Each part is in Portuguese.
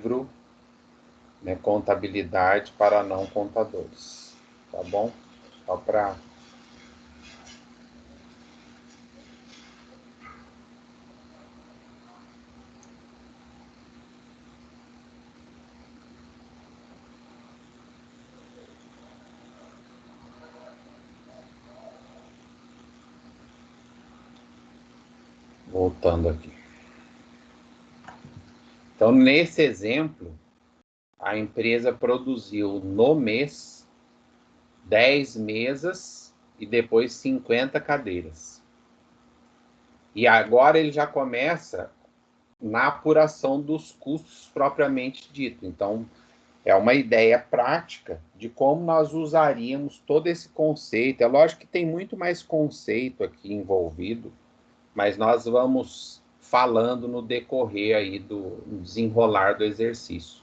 livro, né, Contabilidade para Não Contadores, tá bom? Só para... Voltando aqui. Então, nesse exemplo, a empresa produziu no mês 10 mesas e depois 50 cadeiras. E agora ele já começa na apuração dos custos propriamente dito. Então, é uma ideia prática de como nós usaríamos todo esse conceito. É lógico que tem muito mais conceito aqui envolvido, mas nós vamos falando no decorrer aí do desenrolar do exercício.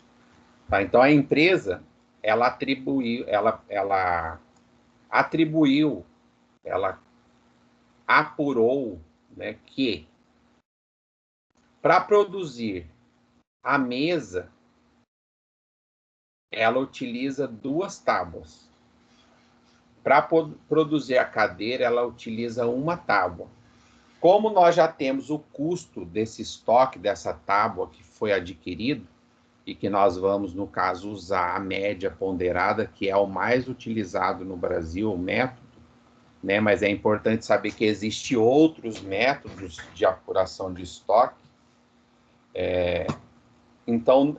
Tá? Então, a empresa, ela apurou, né, que para produzir a mesa, ela utiliza 2 tábuas. Para produzir a cadeira, ela utiliza 1 tábua. Como nós já temos o custo desse estoque, dessa tábua que foi adquirido, e que nós vamos, no caso, usar a média ponderada, que é o mais utilizado no Brasil, o método, né? Mas é importante saber que existem outros métodos de apuração de estoque. Então,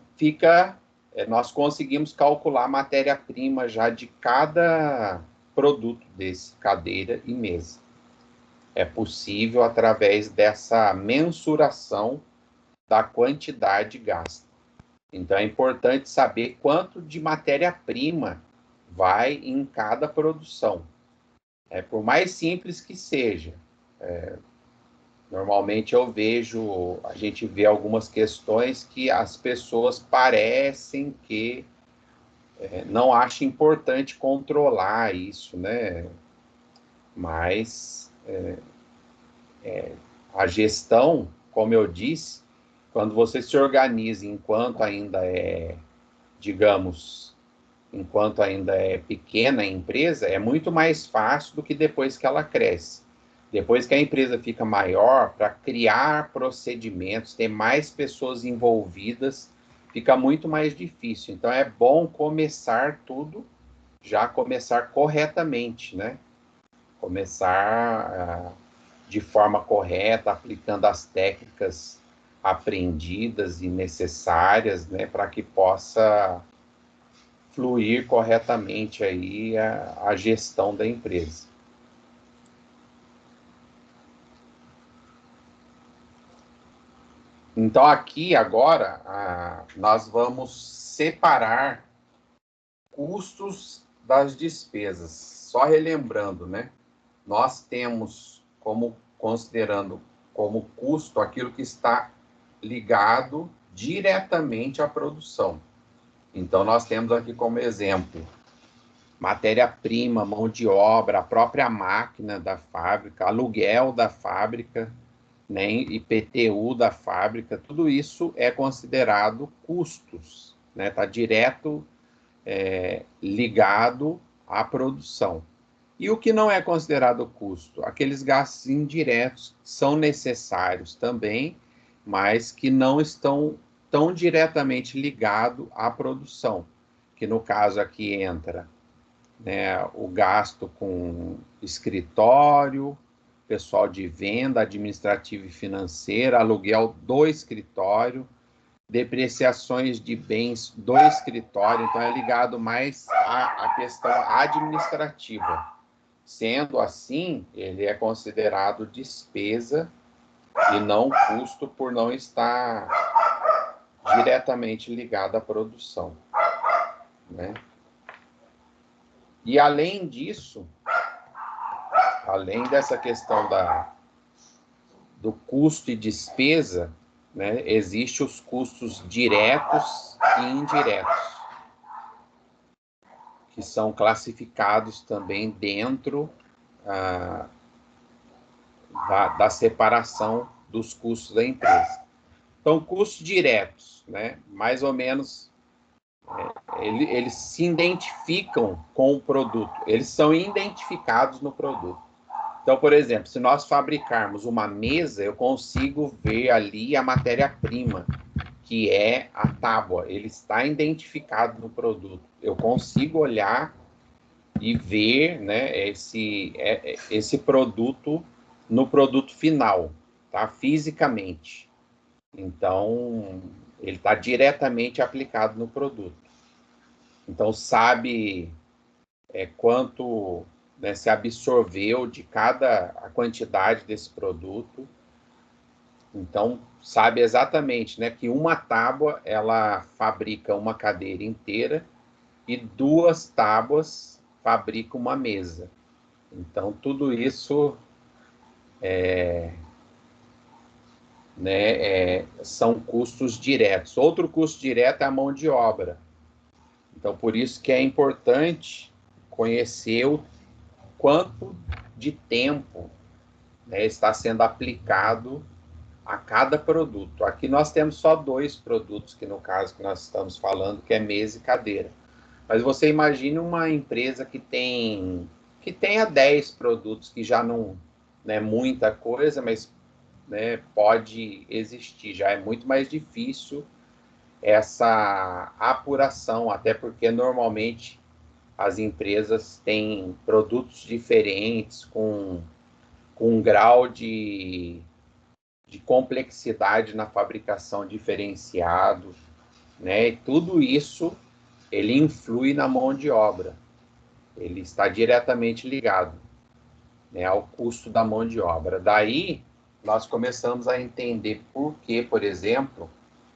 nós conseguimos calcular a matéria-prima já de cada produto desse, cadeira e mesa. É possível através dessa mensuração da quantidade gasta. Então, é importante saber quanto de matéria-prima vai em cada produção. Por mais simples que seja. Normalmente a gente vê algumas questões que as pessoas parecem que não acham importante controlar isso, né? Mas a gestão, como eu disse, quando você se organiza enquanto ainda enquanto ainda é pequena a empresa, é muito mais fácil do que depois que ela cresce. Depois que a empresa fica maior, para criar procedimentos, ter mais pessoas envolvidas, fica muito mais difícil. Então, é bom começar tudo, já começar corretamente, né? Começar de forma correta, aplicando as técnicas aprendidas e necessárias, né? Para que possa fluir corretamente aí a gestão da empresa. Então, aqui agora, nós vamos separar custos das despesas. Só relembrando, né? Nós temos considerando como custo aquilo que está ligado diretamente à produção. Então, nós temos aqui como exemplo matéria-prima, mão de obra, a própria máquina da fábrica, aluguel da fábrica, né, IPTU da fábrica, tudo isso é considerado custos, né, está direto ligado à produção. E o que não é considerado custo? Aqueles gastos indiretos são necessários também, mas que não estão tão diretamente ligados à produção, que no caso aqui entra, né, o gasto com escritório, pessoal de venda, administrativa e financeira, aluguel do escritório, depreciações de bens do escritório, então é ligado mais à questão administrativa. Sendo assim, ele é considerado despesa e não custo por não estar diretamente ligado à produção, né? E além disso, além dessa questão do custo e despesa, né, existem os custos diretos e indiretos, que são classificados também dentro da separação dos custos da empresa. Então, custos diretos, né? Mais ou menos, eles se identificam com o produto, eles são identificados no produto. Então, por exemplo, se nós fabricarmos uma mesa, eu consigo ver ali a matéria-prima, que é a tábua, ele está identificado no produto. Eu consigo olhar e ver, né, esse produto no produto final, tá? Fisicamente. Então, ele está diretamente aplicado no produto. Então, sabe quanto, né, se absorveu de a quantidade desse produto. Então, sabe exatamente, né, que uma tábua, ela fabrica uma cadeira inteira e 2 tábuas fabricam uma mesa. Então, tudo isso são custos diretos. Outro custo direto é a mão de obra. Então, por isso que é importante conhecer o quanto de tempo, né, está sendo aplicado a cada produto. Aqui nós temos só 2 produtos, que no caso que nós estamos falando, que é mesa e cadeira. Mas você imagine uma empresa que tenha 10 produtos, que já não é muita coisa, mas, né, pode existir. Já é muito mais difícil essa apuração, até porque normalmente as empresas têm produtos diferentes, com um grau de complexidade na fabricação diferenciado, né? E tudo isso, ele influi na mão de obra. Ele está diretamente ligado, né, ao custo da mão de obra. Daí, nós começamos a entender por que, por exemplo,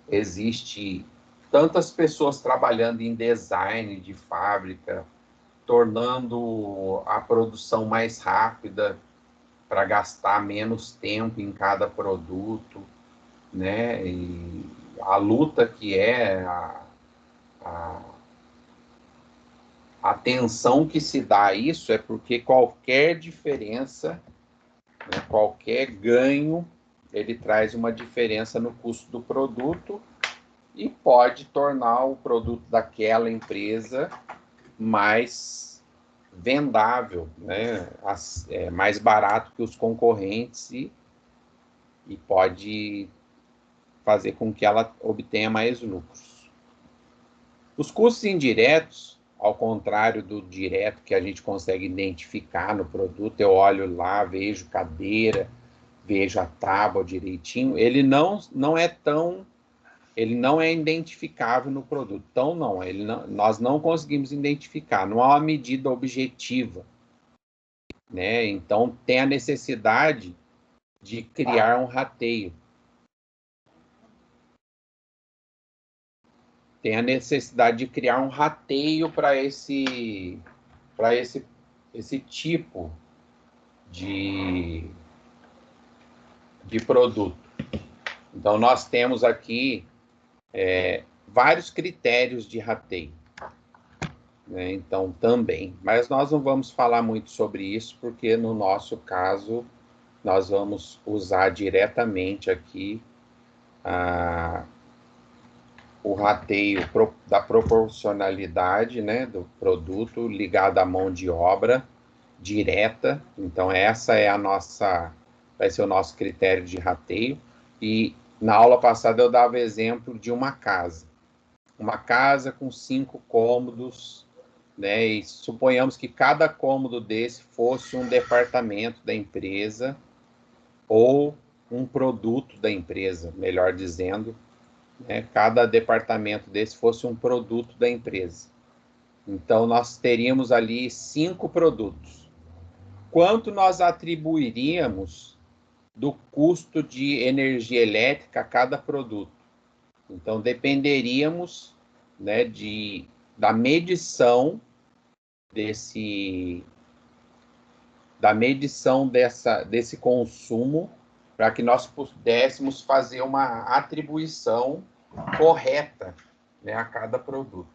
existe tantas pessoas trabalhando em design de fábrica, tornando a produção mais rápida para gastar menos tempo em cada produto, né? E a luta que é a atenção que se dá a isso é porque qualquer diferença, né, qualquer ganho, ele traz uma diferença no custo do produto e pode tornar o produto daquela empresa mais vendável, né? Mais barato que os concorrentes e pode fazer com que ela obtenha mais lucros. Os custos indiretos, ao contrário do direto, que a gente consegue identificar no produto, eu olho lá, vejo cadeira, vejo a tábua direitinho, ele não é identificável no produto. Então, nós não conseguimos identificar, não há uma medida objetiva, né? Então, tem a necessidade de criar um rateio. Tem a necessidade de criar um rateio para esse tipo de produto. Então, nós temos aqui vários critérios de rateio, né? Então, também. Mas nós não vamos falar muito sobre isso, porque no nosso caso, nós vamos usar diretamente aqui o rateio da proporcionalidade, né, do produto ligado à mão de obra direta. Então, vai ser o nosso critério de rateio. E na aula passada eu dava exemplo de uma casa. Uma casa com 5 cômodos, né? E suponhamos que cada cômodo desse fosse um departamento da empresa ou um produto da empresa, melhor dizendo, né? Cada departamento desse fosse um produto da empresa. Então, nós teríamos ali 5 produtos. Quanto nós atribuiríamos do custo de energia elétrica a cada produto? Então, dependeríamos, né, da medição desse consumo, para que nós pudéssemos fazer uma atribuição correta, né, a cada produto.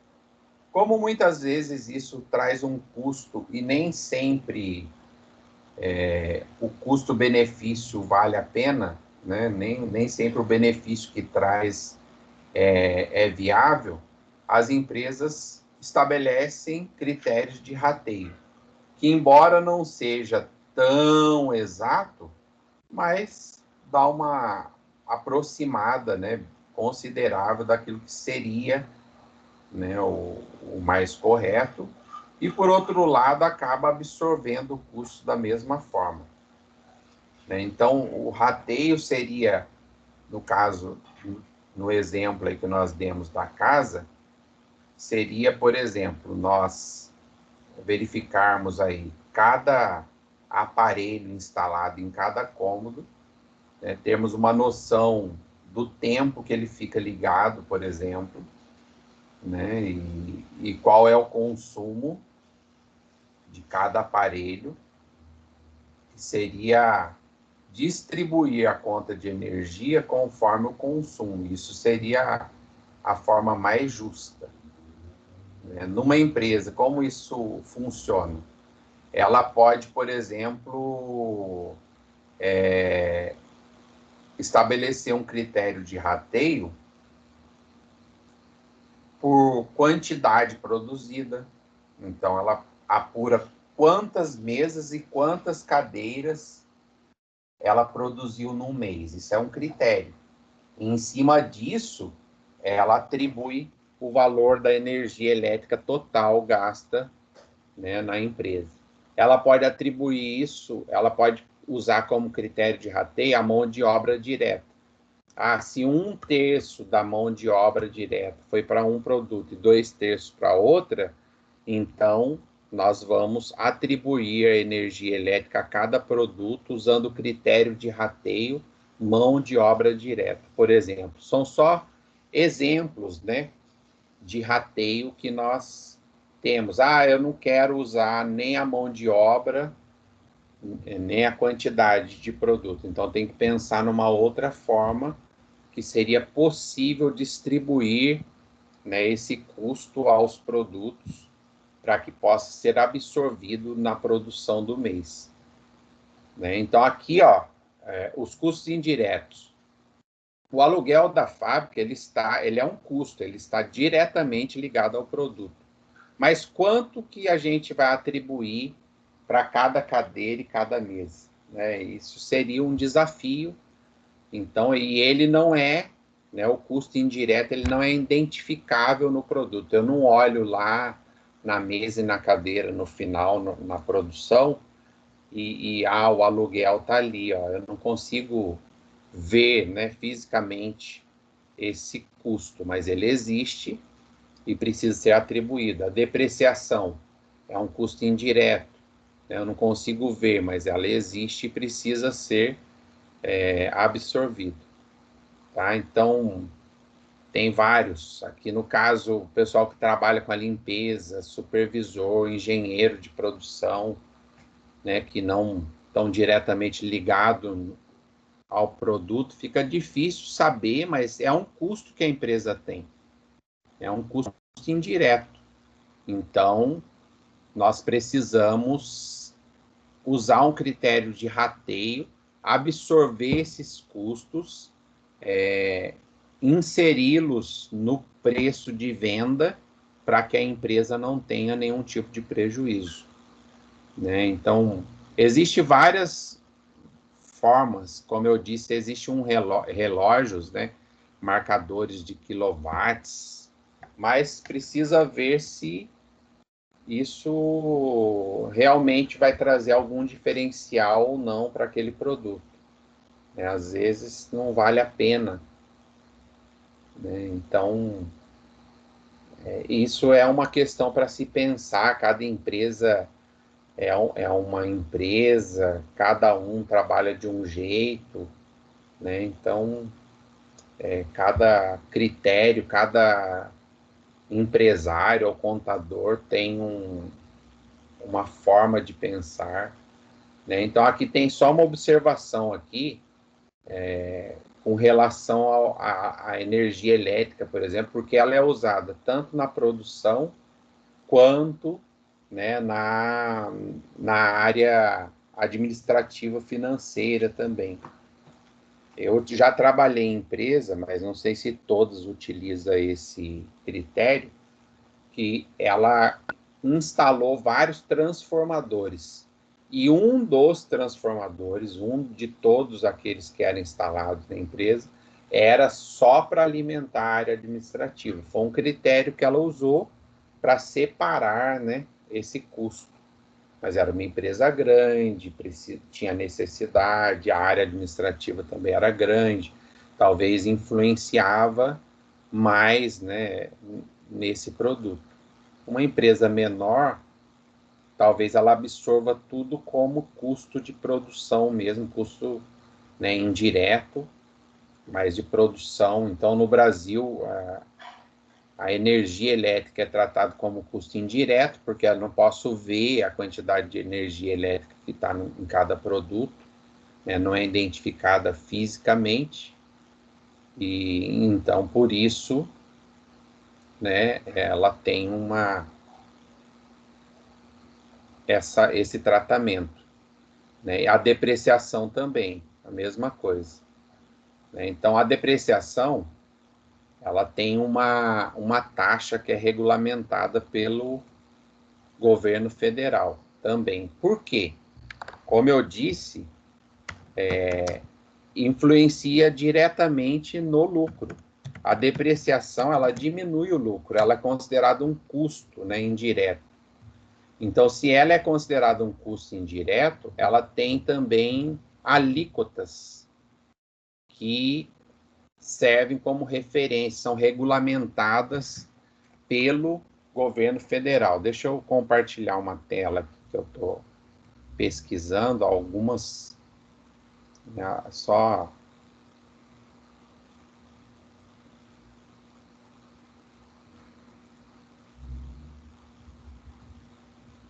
Como muitas vezes isso traz um custo e nem sempre o custo-benefício vale a pena, né, nem sempre o benefício que traz é viável, as empresas estabelecem critérios de rateio, que embora não seja tão exato, mas dá uma aproximada, né, considerável daquilo que seria, né, o mais correto, e por outro lado acaba absorvendo o custo da mesma forma, né? Então o rateio seria, no caso, no exemplo aí que nós demos da casa, seria, por exemplo, nós verificarmos aí cada aparelho instalado em cada cômodo, né, termos uma noção do tempo que ele fica ligado, por exemplo, né, e qual é o consumo de cada aparelho, que seria distribuir a conta de energia conforme o consumo. Isso seria a forma mais justa, né? Numa empresa, como isso funciona? Ela pode, por exemplo, estabelecer um critério de rateio por quantidade produzida. Então, ela apura quantas mesas e quantas cadeiras ela produziu num mês. Isso é um critério. E, em cima disso, ela atribui o valor da energia elétrica total gasta, né, na empresa. Ela pode atribuir isso, ela pode usar como critério de rateio a mão de obra direta. Se 1/3 da mão de obra direta foi para um produto e 2/3 para outra, então nós vamos atribuir a energia elétrica a cada produto usando o critério de rateio mão de obra direta, por exemplo. São só exemplos, né, de rateio que nós temos. Eu não quero usar nem a mão de obra, nem a quantidade de produto. Então tem que pensar numa outra forma que seria possível distribuir, né, esse custo aos produtos para que possa ser absorvido na produção do mês, né? Então aqui, os custos indiretos. O aluguel da fábrica, ele é um custo, ele está diretamente ligado ao produto. Mas quanto que a gente vai atribuir para cada cadeira e cada mesa, né? Isso seria um desafio. Então, e ele não é, né, o custo indireto, ele não é identificável no produto. Eu não olho lá na mesa e na cadeira no final, na produção, o aluguel está ali, eu não consigo ver, né, fisicamente esse custo, mas ele existe e precisa ser atribuído. A depreciação é um custo indireto, né, eu não consigo ver, mas ela existe e precisa ser absorvido. Tá? Então, tem vários. Aqui no caso, o pessoal que trabalha com a limpeza, supervisor, engenheiro de produção, né, que não estão diretamente ligados ao produto, fica difícil saber, mas é um custo que a empresa tem. É um custo indireto. Então, nós precisamos usar um critério de rateio, absorver esses custos, inseri-los no preço de venda para que a empresa não tenha nenhum tipo de prejuízo, né? Então, existe várias formas, como eu disse, existe relógios, né, marcadores de quilowatts, mas precisa ver se isso realmente vai trazer algum diferencial ou não para aquele produto, né? Às vezes não vale a pena, né? Então, isso é uma questão para se pensar. Cada empresa é uma empresa, cada um trabalha de um jeito, né? Então, cada critério, cada empresário ou contador tem uma forma de pensar, né? Então, aqui tem só uma observação aqui, com relação à energia elétrica, por exemplo, porque ela é usada tanto na produção quanto, né, na área administrativa financeira também. Eu já trabalhei em empresa, mas não sei se todas utilizam esse critério, que ela instalou vários transformadores. E um dos transformadores, um de todos aqueles que eram instalados na empresa, era só para alimentar a área administrativa. Foi um critério que ela usou para separar, né, esse custo. Mas era uma empresa grande, tinha necessidade, a área administrativa também era grande, talvez influenciava mais, né, nesse produto. Uma empresa menor, talvez ela absorva tudo como custo de produção mesmo, custo, né, indireto, mas de produção. Então, no Brasil, a energia elétrica é tratada como custo indireto, porque eu não posso ver a quantidade de energia elétrica que está em cada produto, né, não é identificada fisicamente, e então, por isso, né, ela tem esse tratamento. Né? A depreciação também, a mesma coisa. Né? Então, a depreciação, ela tem uma taxa que é regulamentada pelo governo federal também. Por quê? Como eu disse, influencia diretamente no lucro. A depreciação, ela diminui o lucro, ela é considerada um custo, né, indireto. Então, se ela é considerada um custo indireto, ela tem também alíquotas que servem como referência, são regulamentadas pelo governo federal. Deixa eu compartilhar uma tela que eu estou pesquisando algumas, né, só.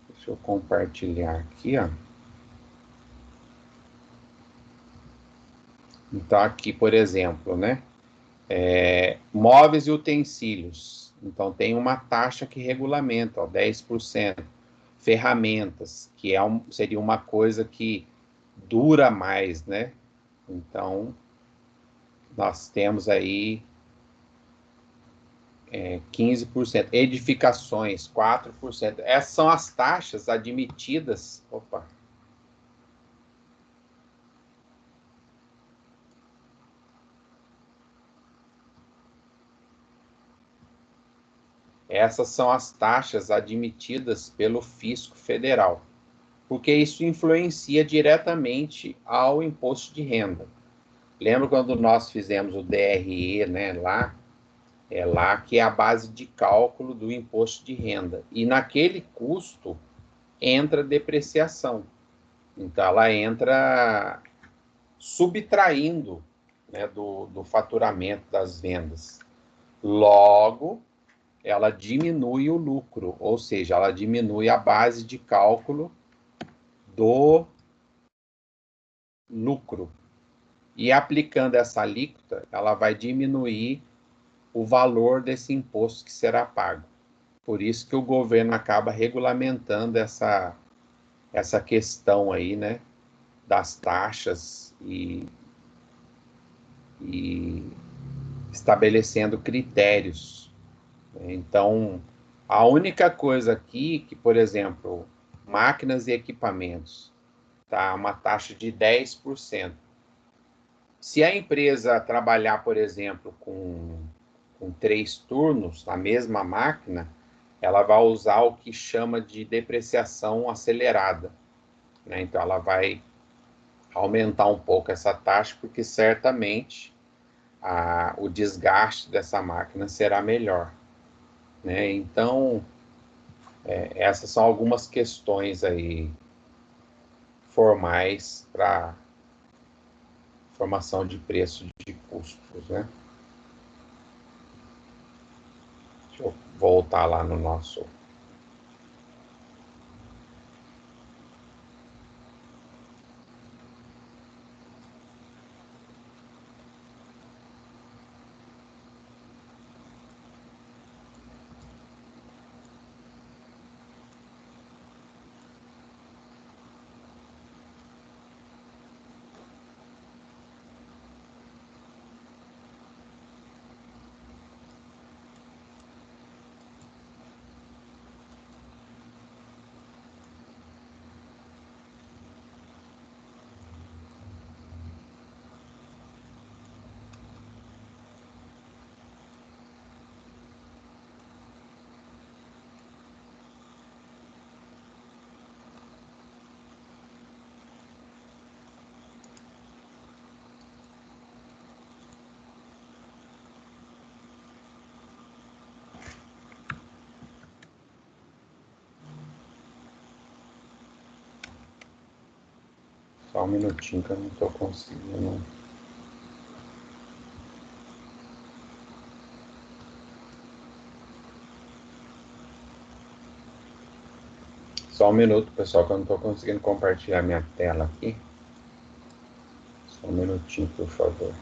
Deixa eu compartilhar aqui, ó. Então, aqui, por exemplo, né? Móveis e utensílios. Então, tem uma taxa que regulamenta, ó, 10%. Ferramentas, que seria uma coisa que dura mais, né? Então, nós temos aí 15%. Edificações, 4%. Essas são as taxas admitidas. Opa! Essas são as taxas admitidas pelo Fisco Federal, porque isso influencia diretamente ao imposto de renda. Lembra quando nós fizemos o DRE, né, lá? É lá que é a base de cálculo do imposto de renda. E naquele custo entra depreciação. Então, ela entra subtraindo, né, do faturamento das vendas. Logo, ela diminui o lucro, ou seja, ela diminui a base de cálculo do lucro. E aplicando essa alíquota, ela vai diminuir o valor desse imposto que será pago. Por isso que o governo acaba regulamentando essa questão aí, né, das taxas e estabelecendo critérios. Então, a única coisa aqui que, por exemplo, máquinas e equipamentos, tá uma taxa de 10%. Se a empresa trabalhar, por exemplo, com 3 turnos na mesma máquina, ela vai usar o que chama de depreciação acelerada. Né? Então, ela vai aumentar um pouco essa taxa, porque certamente o desgaste dessa máquina será melhor. Né? Então, essas são algumas questões aí formais para formação de preço de custos. Né? Deixa eu voltar lá no nosso. Só um minutinho que eu não estou conseguindo. Só um minuto, pessoal, que eu não estou conseguindo compartilhar minha tela aqui. Só um minutinho, por favor.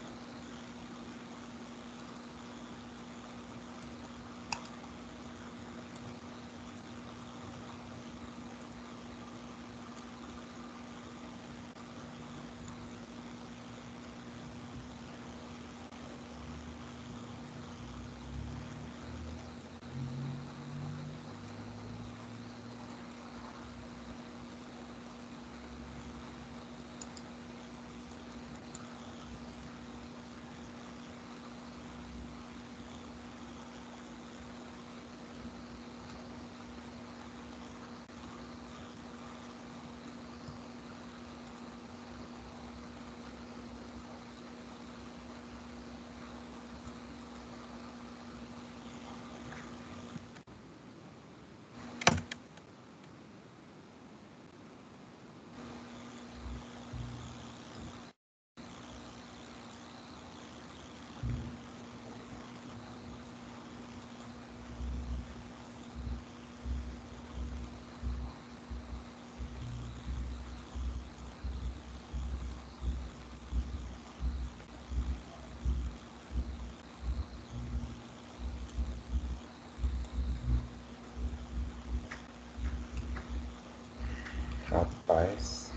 Rapaz.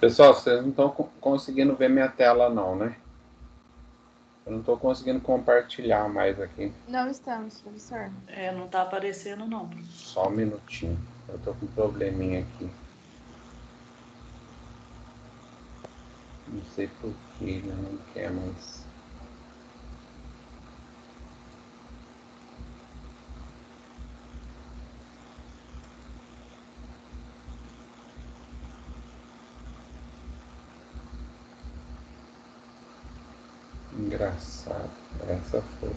Pessoal, vocês não estão conseguindo ver minha tela não, né? Eu não estou conseguindo compartilhar mais aqui. Não estamos, professor. Não está aparecendo não. Só um minutinho. Eu estou com um probleminha aqui. Não sei por que ele não quer mais. Engraçado. Essa foi.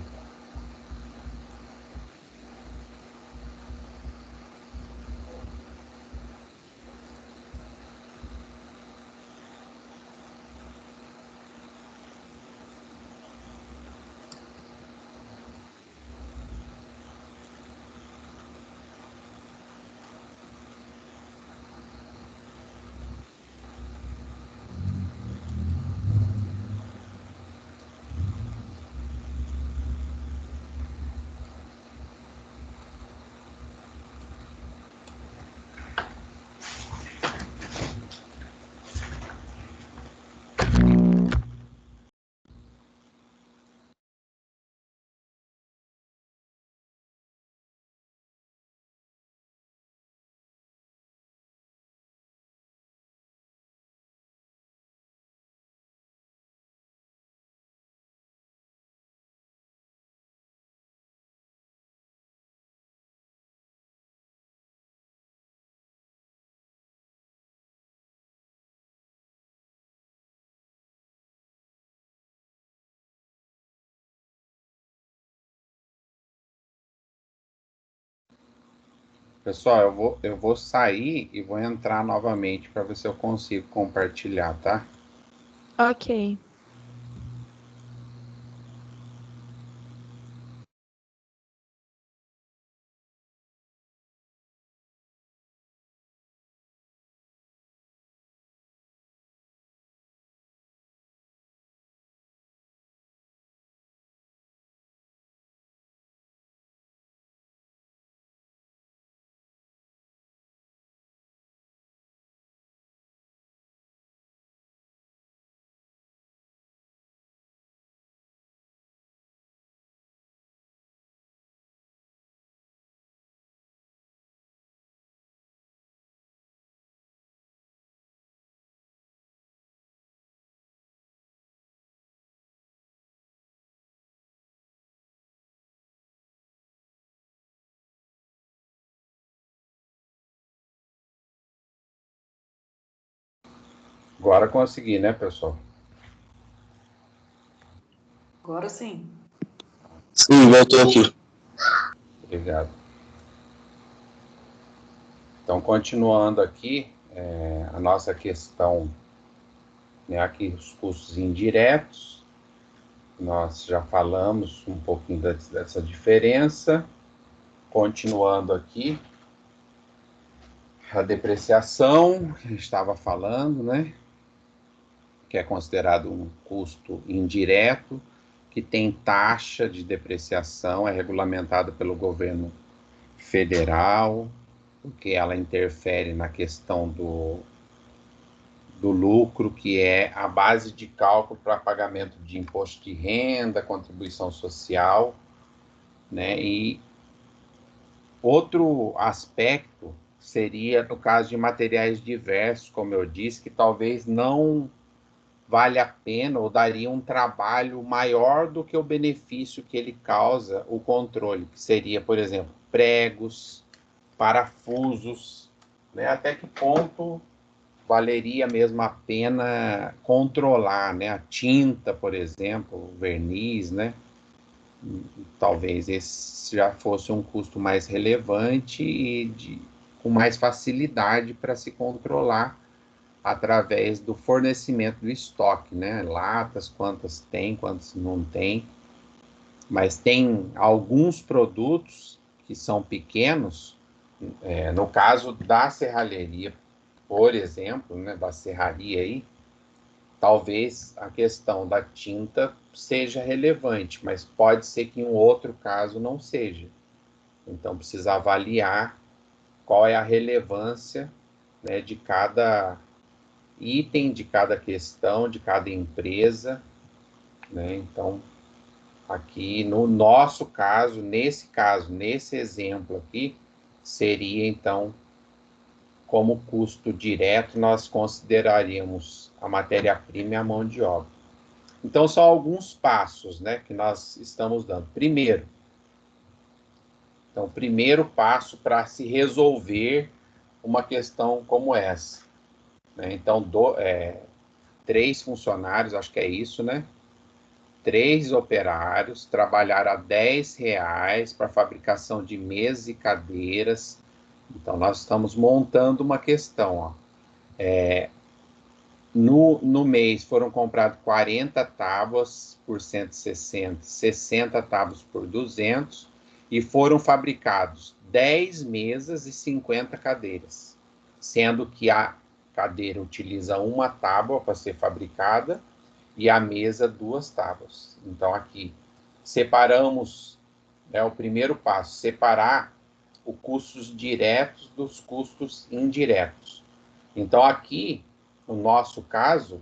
Pessoal, eu vou sair e vou entrar novamente para ver se eu consigo compartilhar, tá? Ok. Agora consegui, né, pessoal? Agora sim. Sim, voltou aqui. Obrigado. Então, continuando aqui, a nossa questão, né, aqui os custos indiretos, nós já falamos um pouquinho dessa diferença. Continuando aqui, a depreciação, que a gente estava falando, né, que é considerado um custo indireto, que tem taxa de depreciação, é regulamentado pelo governo federal, porque ela interfere na questão do lucro, que é a base de cálculo para pagamento de imposto de renda, contribuição social, né? E outro aspecto seria no caso de materiais diversos, como eu disse, que talvez não vale a pena ou daria um trabalho maior do que o benefício que ele causa o controle, que seria, por exemplo, pregos, parafusos, né? Até que ponto valeria mesmo a pena controlar, né? A tinta, por exemplo, o verniz, né? Talvez esse já fosse um custo mais relevante e com mais facilidade para se controlar através do fornecimento do estoque, né? Latas, quantas tem, quantas não tem. Mas tem alguns produtos que são pequenos, no caso da serralheria, por exemplo, né, da serraria aí, talvez a questão da tinta seja relevante, mas pode ser que em um outro caso não seja. Então precisa avaliar qual é a relevância, né, de cada item, de cada questão, de cada empresa, né? Então, aqui no nosso caso, nesse exemplo aqui, seria então como custo direto, nós consideraríamos a matéria-prima e a mão de obra. Então, são alguns passos, né, que nós estamos dando. Primeiro, então, primeiro passo para se resolver uma questão como essa, né? Então, 3 funcionários, acho que é isso, né? 3 operários trabalharam a R$ 10 para fabricação de mesas e cadeiras. Então, nós estamos montando uma questão, ó. No mês foram compradas 40 tábuas por 160, 60 tábuas por 200 e foram fabricados 10 mesas e 50 cadeiras, sendo que a cadeira utiliza uma tábua para ser fabricada e a mesa 2 tábuas. Então aqui separamos, o primeiro passo, separar os custos diretos dos custos indiretos. Então aqui, no nosso caso,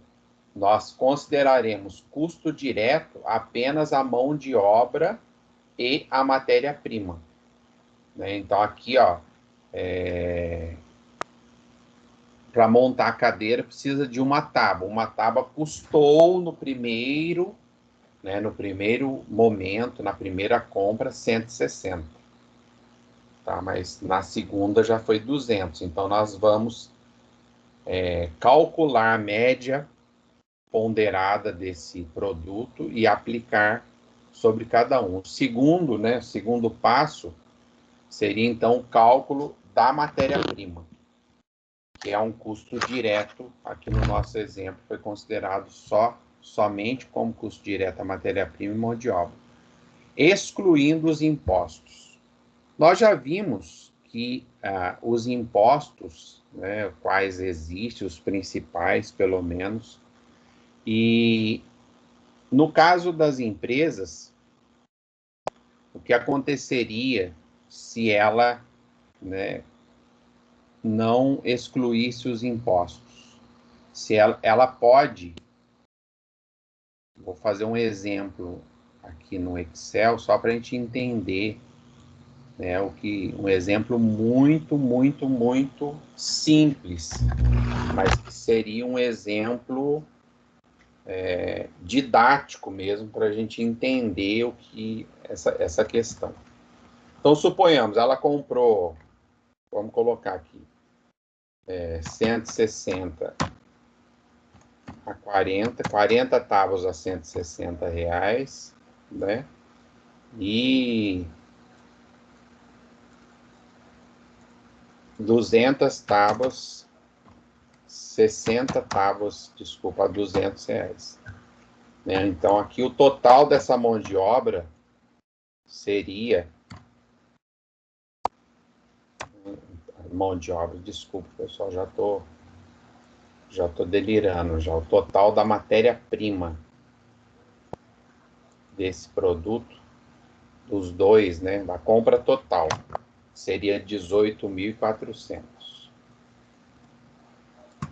nós consideraremos custo direto apenas a mão de obra e a matéria-prima, né? Então aqui, ó, para montar a cadeira precisa de uma tábua. Uma tábua custou no primeiro, né, no primeiro momento, na primeira compra, 160. Tá? Mas na segunda já foi 200. Então nós vamos calcular a média ponderada desse produto e aplicar sobre cada um. O segundo, né, segundo passo seria então o cálculo da matéria-prima, que é um custo direto. Aqui no nosso exemplo foi considerado somente como custo direto a matéria-prima e mão de obra, excluindo os impostos. Nós já vimos que os impostos, né, quais existem, os principais, pelo menos, e no caso das empresas, o que aconteceria se ela, né, não excluísse os impostos? Se ela pode, vou fazer um exemplo aqui no Excel, só para a gente entender, né, um exemplo muito, muito, muito simples, mas que seria um exemplo didático mesmo, para a gente entender o que essa questão. Então, suponhamos, ela comprou, vamos colocar aqui, 160 a 40 tábuas a R$160, né? E 200 tábuas, 60 tábuas, desculpa, a R$200. Né? Então, aqui o total dessa mão de obra seria... Mão de obra, desculpa, pessoal, já tô delirando já. O total da matéria-prima desse produto, dos dois, né, da compra total, seria 18.400.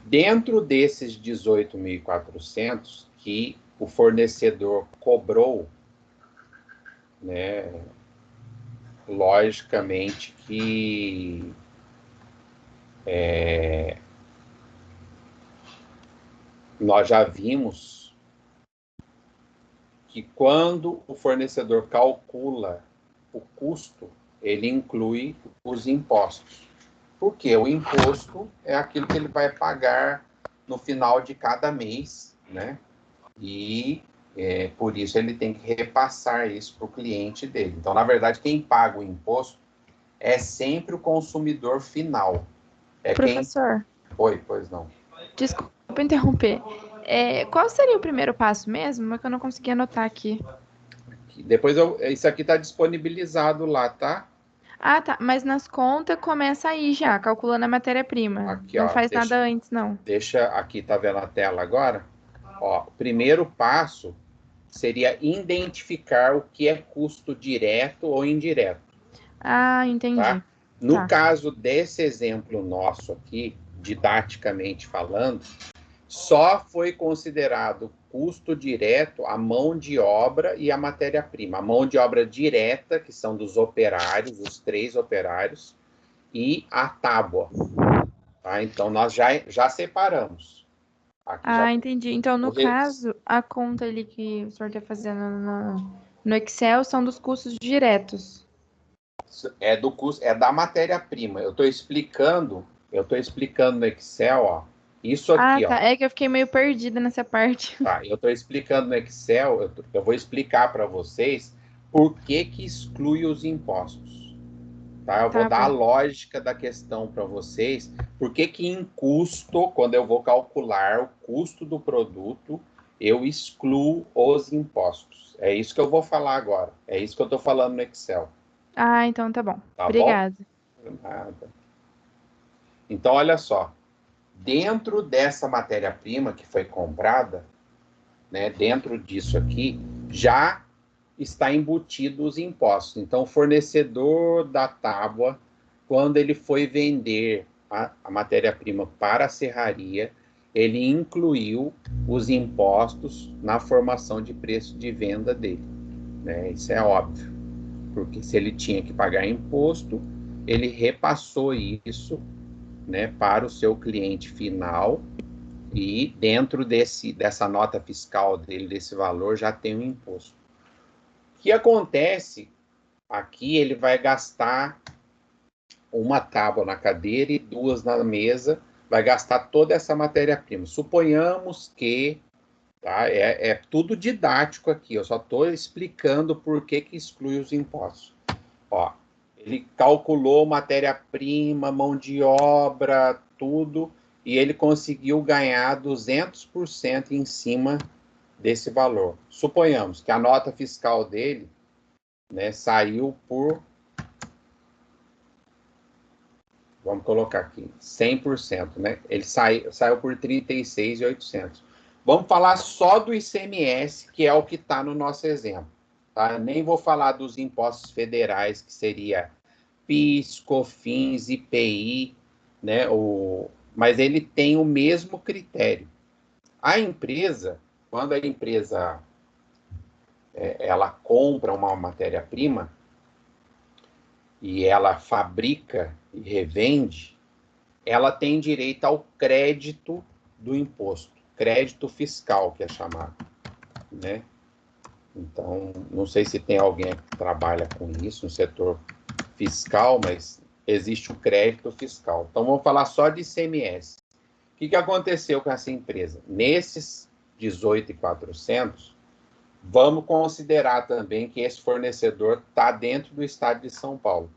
Dentro desses 18.400 que o fornecedor cobrou, né, logicamente que nós já vimos que quando o fornecedor calcula o custo, ele inclui os impostos. Porque o imposto é aquilo que ele vai pagar no final de cada mês, né? E por isso ele tem que repassar isso para o cliente dele. Então, na verdade, quem paga o imposto é sempre o consumidor final. Professor. Oi, pois não. Desculpa interromper. Qual seria o primeiro passo mesmo? É que eu não consegui anotar aqui. Depois, isso aqui está disponibilizado lá, tá? Ah, tá. Mas nas contas começa aí já, calculando a matéria-prima. Aqui, Não ó, faz nada antes, não. Deixa aqui, tá vendo a tela agora? Ó, o primeiro passo seria identificar o que é custo direto ou indireto. Ah, entendi. Tá? No Tá. caso desse exemplo nosso aqui, didaticamente falando, só foi considerado custo direto a mão de obra e a matéria-prima. A mão de obra direta, que são dos operários, os 3 operários, e a tábua. Tá? Então, nós já separamos. Aqui Entendi. Então, no caso, a conta ali que o senhor está fazendo no Excel são dos custos diretos. É do custo, é da matéria-prima. Eu estou explicando no Excel, ó. Isso aqui, tá. ó. É que eu fiquei meio perdida nessa parte. Tá, eu estou explicando no Excel, eu vou explicar para vocês por que exclui os impostos. Tá? Eu vou dar a lógica da questão para vocês. Por que em custo, quando eu vou calcular o custo do produto, eu excluo os impostos. É isso que eu vou falar agora. É isso que eu estou falando no Excel. Então tá bom. Tá Obrigada. bom? Nada. Então, olha só. Dentro dessa matéria-prima que foi comprada, né, dentro disso aqui, já está embutido os impostos. Então, o fornecedor da tábua, quando ele foi vender a matéria-prima para a serraria, ele incluiu os impostos na formação de preço de venda dele. Né? Isso é óbvio, porque se ele tinha que pagar imposto, ele repassou isso, né, para o seu cliente final, e dentro dessa nota fiscal dele, desse valor, já tem o imposto. O que acontece aqui, ele vai gastar uma tábua na cadeira e 2 na mesa, vai gastar toda essa matéria-prima. Suponhamos que, tá, é tudo didático aqui, eu só estou explicando por que exclui os impostos. Ó, Ele calculou matéria-prima, mão de obra, tudo, e ele conseguiu ganhar 200% em cima desse valor. Suponhamos que a nota fiscal dele, né, saiu por, vamos colocar aqui, 100%, né? Ele saiu por 36.800. Vamos falar só do ICMS, que é o que está no nosso exemplo. Tá? Nem vou falar dos impostos federais, que seria PIS, COFINS, IPI, né? Mas ele tem o mesmo critério. A empresa, quando a empresa ela compra uma matéria-prima e ela fabrica e revende, ela tem direito ao crédito do imposto, crédito fiscal, que é chamado, né? Então, não sei se tem alguém que trabalha com isso no setor fiscal, mas existe o crédito fiscal. Então, vamos falar só de ICMS. O que aconteceu com essa empresa? Nesses 18.400, vamos considerar também que esse fornecedor está dentro do estado de São Paulo.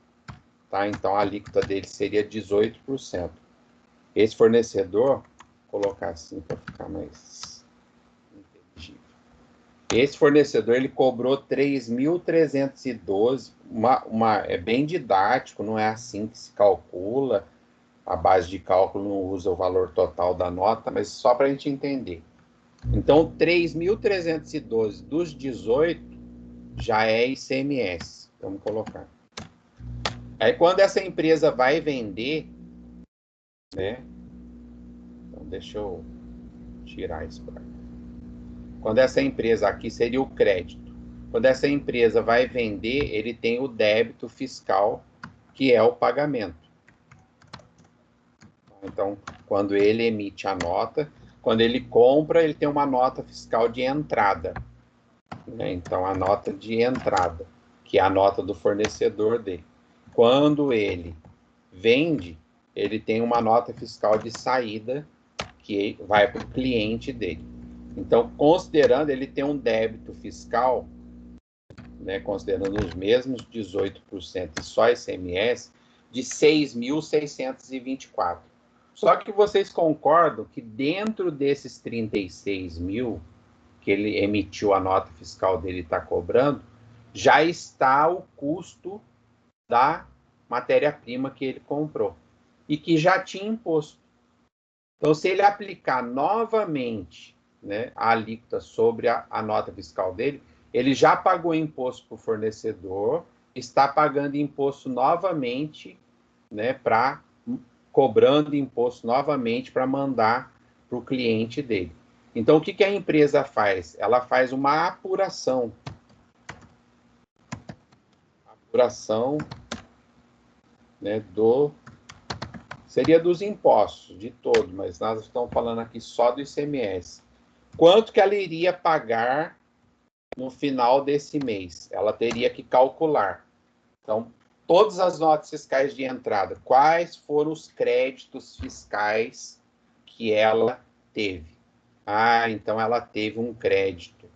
Tá? Então, a alíquota dele seria 18%. Esse fornecedor, vou colocar assim para ficar mais inteligível. Esse fornecedor, ele cobrou 3.312, é bem didático, não é assim que se calcula, a base de cálculo não usa o valor total da nota, mas só para a gente entender. Então, 3.312 dos 18 já é ICMS, vamos colocar. Aí, quando essa empresa vai vender, né? Então, deixa eu tirar isso para cá. Quando essa empresa, aqui seria o crédito. Quando essa empresa vai vender, ele tem o débito fiscal, que é o pagamento. Então, quando ele emite a nota, quando ele compra, ele tem uma nota fiscal de entrada. Né? Então, a nota de entrada, que é a nota do fornecedor dele. Quando ele vende, ele tem uma nota fiscal de saída, que vai para o cliente dele. Então, considerando, ele tem um débito fiscal, né, considerando os mesmos 18% e só ICMS, de 6.624. Só que vocês concordam que dentro desses 36 mil que ele emitiu a nota fiscal dele está cobrando, já está o custo da matéria-prima que ele comprou e que já tinha imposto. Então, se ele aplicar novamente, né, a alíquota sobre a nota fiscal dele, ele já pagou imposto para o fornecedor, está pagando imposto novamente, né, cobrando imposto novamente para mandar para o cliente dele. Então, o que a empresa faz? Ela faz uma apuração. Apuração, né, seria dos impostos, de todo, mas nós estamos falando aqui só do ICMS. Quanto que ela iria pagar no final desse mês? Ela teria que calcular. Então, todas as notas fiscais de entrada, quais foram os créditos fiscais que ela teve? Ah, então ela teve um crédito.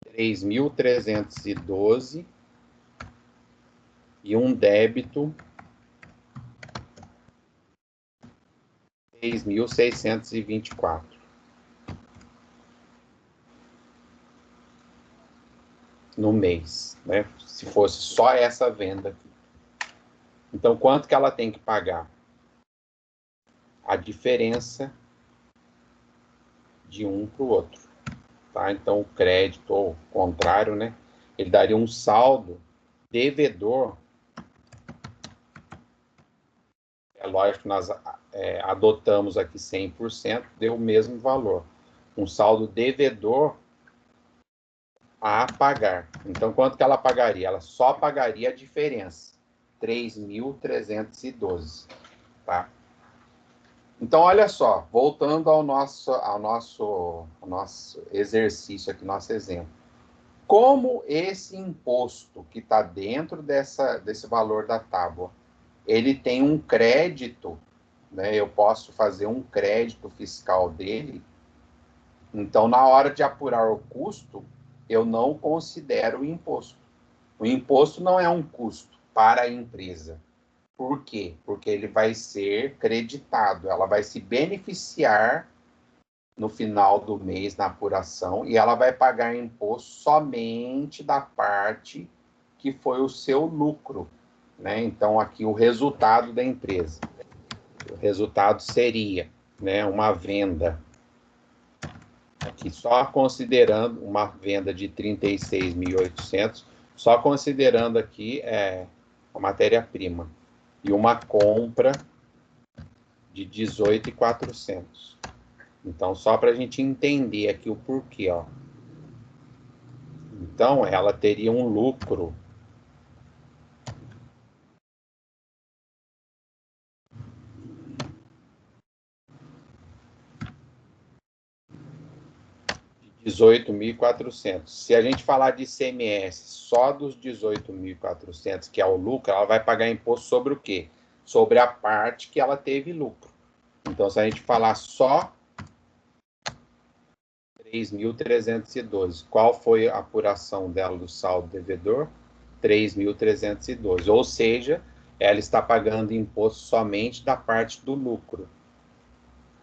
3.312 e um débito 6.624. No mês, né? Se fosse só essa venda aqui. Então, quanto que ela tem que pagar? A diferença de um para o outro. Tá? Então, o crédito, ou o contrário, né? Ele daria um saldo devedor. É lógico que nós adotamos aqui 100%, deu o mesmo valor. Um saldo devedor a pagar. Então, quanto que ela pagaria? Ela só pagaria a diferença. 3.312. Tá? Então, olha só, voltando ao nosso exercício aqui, nosso exemplo. Como esse imposto que está dentro desse valor da tábua, ele tem um crédito, né? Eu posso fazer um crédito fiscal dele. Então, na hora de apurar o custo, eu não considero o imposto. O imposto não é um custo para a empresa. Por quê? Porque ele vai ser creditado, ela vai se beneficiar no final do mês na apuração e ela vai pagar imposto somente da parte que foi o seu lucro, né? Então, aqui o resultado da empresa. O resultado seria, né, uma venda, aqui só considerando uma venda de 36.800, só considerando aqui a matéria-prima, e uma compra de 18.400. Então, só para a gente entender aqui o porquê, ó. Então, ela teria um lucro de 18.400. Se a gente falar de ICMS só dos 18.400, que é o lucro, ela vai pagar imposto sobre o quê? Sobre a parte que ela teve lucro. Então, se a gente falar só 3.312, qual foi a apuração dela do saldo devedor? 3.312, ou seja, ela está pagando imposto somente da parte do lucro.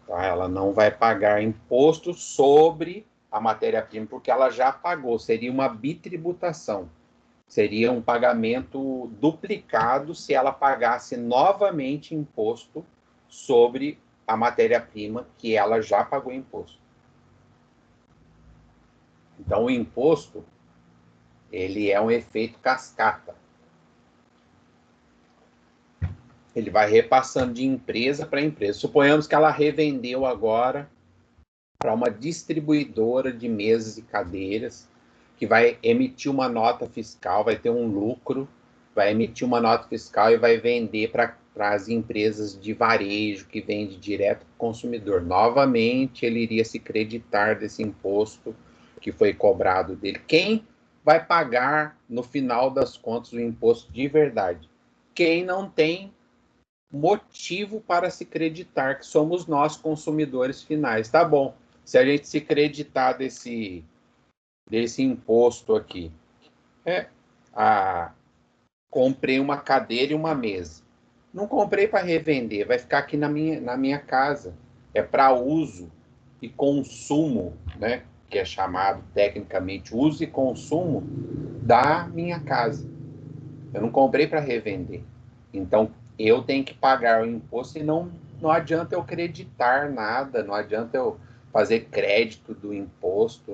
Tá? Ela não vai pagar imposto sobre a matéria-prima, porque ela já pagou, seria uma bitributação. Seria um pagamento duplicado se ela pagasse novamente imposto sobre a matéria-prima que ela já pagou imposto. Então, o imposto, ele é um efeito cascata. Ele vai repassando de empresa para empresa. Suponhamos que ela revendeu agora para uma distribuidora de mesas e cadeiras, que vai emitir uma nota fiscal, vai ter um lucro, vai emitir uma nota fiscal e vai vender para as empresas de varejo, que vende direto para o consumidor. Novamente, ele iria se creditar desse imposto que foi cobrado dele. Quem vai pagar, no final das contas, o imposto de verdade? Quem não tem motivo para se creditar, que somos nós, consumidores finais. Tá bom, se a gente se creditar desse imposto aqui, comprei uma cadeira e uma mesa. Não comprei para revender, vai ficar aqui na minha casa. É para uso e consumo, né? Que é chamado tecnicamente uso e consumo da minha casa. Eu não comprei para revender. Então, eu tenho que pagar o imposto e não adianta eu creditar nada, não adianta eu fazer crédito do imposto,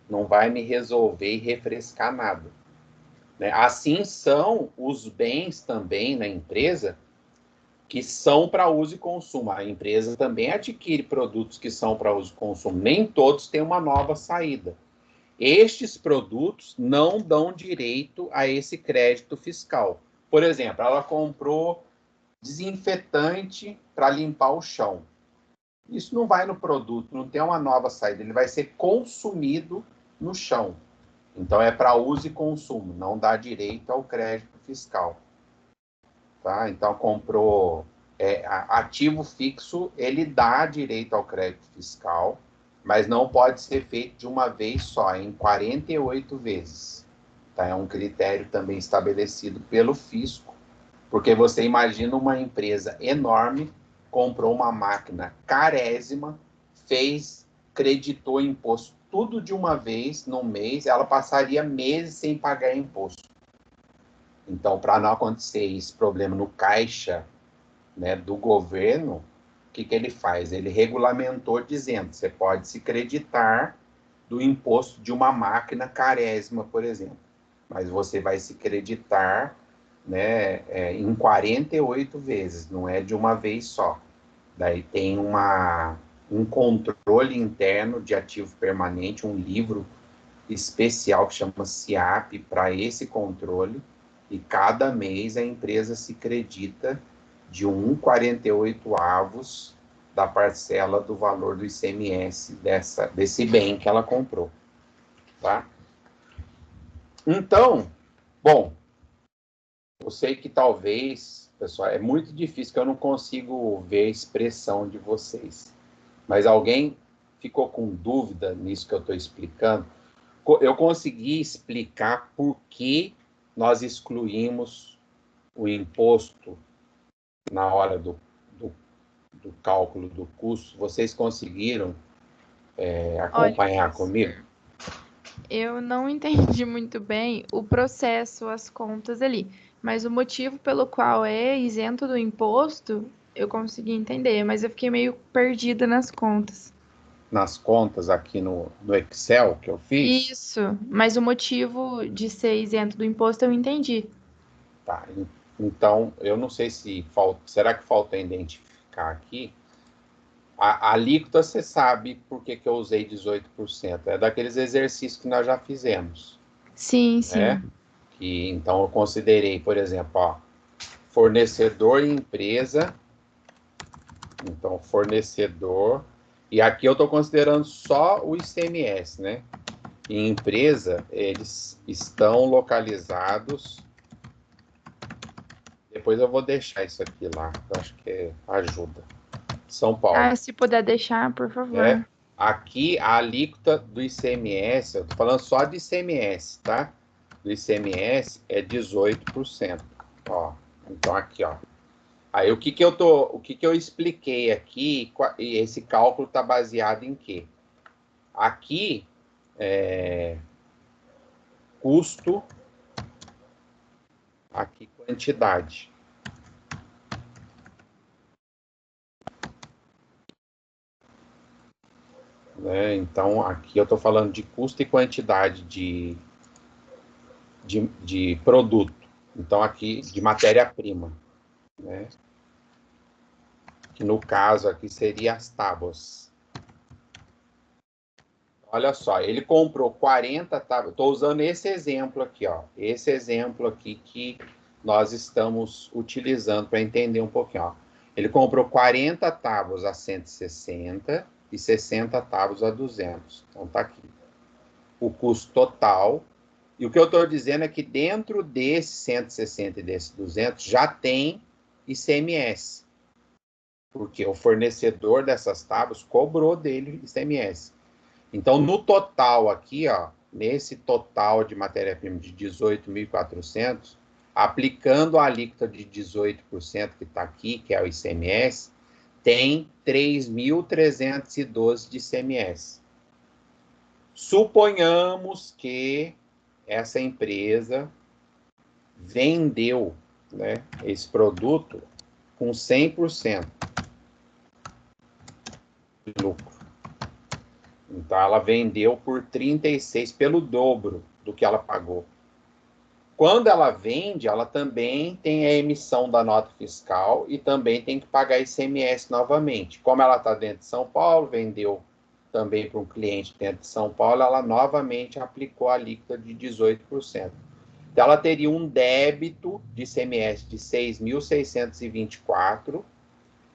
não vai me resolver e refrescar nada. Né? Assim são os bens também na empresa que são para uso e consumo. A empresa também adquire produtos que são para uso e consumo. Nem todos têm uma nova saída. Estes produtos não dão direito a esse crédito fiscal. Por exemplo, ela comprou desinfetante para limpar o chão. Isso não vai no produto, não tem uma nova saída, ele vai ser consumido no chão. Então, é para uso e consumo, não dá direito ao crédito fiscal. Tá? Então, comprou ativo fixo, ele dá direito ao crédito fiscal, mas não pode ser feito de uma vez só, em 48 vezes. Tá? É um critério também estabelecido pelo fisco, porque você imagina uma empresa enorme, comprou uma máquina carésima, creditou imposto tudo de uma vez, no mês, ela passaria meses sem pagar imposto. Então, para não acontecer esse problema no caixa, né, do governo, o que ele faz? Ele regulamentou dizendo, você pode se creditar do imposto de uma máquina carésima, por exemplo, mas você vai se creditar, né, em 48 vezes, não é de uma vez só. Daí tem um controle interno de ativo permanente, um livro especial que chama SIAP para esse controle, e cada mês a empresa se credita de 1,48 da parcela do valor do ICMS desse bem que ela comprou. Tá? Então, bom, eu sei que talvez, pessoal, é muito difícil, que eu não consigo ver a expressão de vocês. Mas alguém ficou com dúvida nisso que eu estou explicando? eu consegui explicar por que nós excluímos o imposto na hora do cálculo do custo. Vocês conseguiram acompanhar Olha, comigo? eu não entendi muito bem o processo, as contas ali, mas o motivo pelo qual é isento do imposto, eu consegui entender, mas eu fiquei meio perdida nas contas. Nas contas aqui no Excel que eu fiz? Isso, mas o motivo de ser isento do imposto eu entendi. Tá, então, eu não sei se será que falta identificar aqui? A alíquota, você sabe por que eu usei 18%. É daqueles exercícios que nós já fizemos. Sim, Né? Então, eu considerei, por exemplo, ó, fornecedor e empresa. Então, fornecedor. E aqui eu estou considerando só o ICMS, né? E empresa, eles estão localizados. Depois eu vou deixar isso aqui lá, eu acho que ajuda. São Paulo. Ah, se puder deixar, por favor. Aqui, a alíquota do ICMS, eu estou falando só de ICMS, tá? Do ICMS é 18%. Ó, então, aqui, ó. Aí, o que eu expliquei aqui, e esse cálculo está baseado em quê? Aqui, custo, aqui, quantidade. Né? Então, aqui eu estou falando de custo e quantidade de produto. Então, aqui, de matéria-prima. Né? Que no caso aqui seria as tábuas. Olha só, ele comprou 40 tábuas. Estou usando esse exemplo aqui, ó. Esse exemplo aqui que nós estamos utilizando para entender um pouquinho, ó. Ele comprou 40 tábuas a 160 e 60 tábuas a 200. Então, tá aqui. O custo total. E o que eu estou dizendo é que dentro desse 160 e desse 200 já tem ICMS. Porque o fornecedor dessas tábuas cobrou dele ICMS. Então, no total aqui, ó, nesse total de matéria-prima de 18.400, aplicando a alíquota de 18% que está aqui, que é o ICMS, tem 3.312 de ICMS. Suponhamos que essa empresa vendeu, né, esse produto com 100% de lucro. Então, ela vendeu por 36, pelo dobro do que ela pagou. Quando ela vende, ela também tem a emissão da nota fiscal e também tem que pagar ICMS novamente. Como ela está dentro de São Paulo, vendeu também para um cliente dentro de São Paulo, ela novamente aplicou a alíquota de 18%. Então, ela teria um débito de ICMS de 6.624,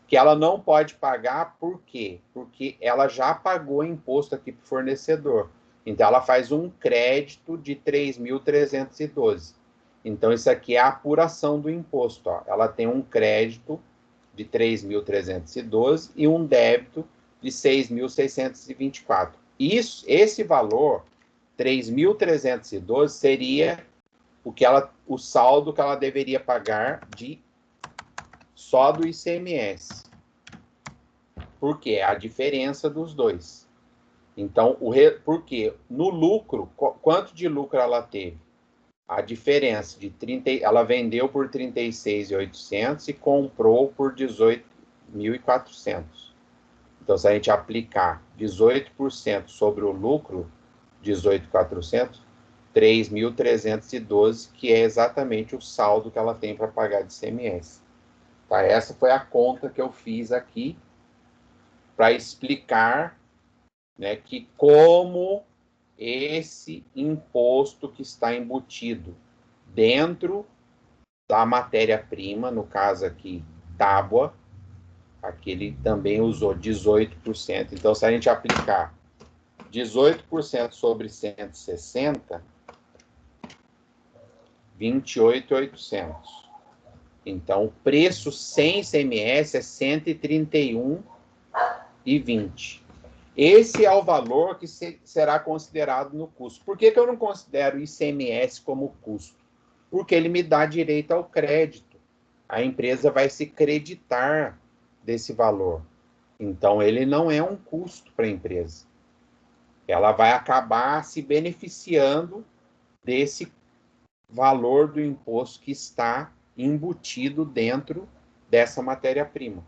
que ela não pode pagar, por quê? Porque ela já pagou imposto aqui para o fornecedor. Então, ela faz um crédito de 3.312. Então, isso aqui é a apuração do imposto. Ó. Ela tem um crédito de 3.312 e um débito de 6.624. Esse valor, 3.312, seria o saldo que ela deveria pagar só do ICMS. Por quê? A diferença dos dois. Então, porque no lucro, quanto de lucro ela teve? A diferença de 30, ela vendeu por 36.800 e comprou por 18.400. Então, se a gente aplicar 18% sobre o lucro, 18.400, 3.312, que é exatamente o saldo que ela tem para pagar de ICMS. Tá? Essa foi a conta que eu fiz aqui para explicar, né, que como esse imposto que está embutido dentro da matéria-prima, no caso aqui, tábua, aqui ele também usou 18%. Então, se a gente aplicar 18% sobre 160, 28.800. Então, o preço sem ICMS é 131,20. Esse é o valor que será considerado no custo. Por que eu não considero o ICMS como custo? Porque ele me dá direito ao crédito. A empresa vai se creditar desse valor. Então, ele não é um custo para a empresa. Ela vai acabar se beneficiando desse valor do imposto que está embutido dentro dessa matéria-prima.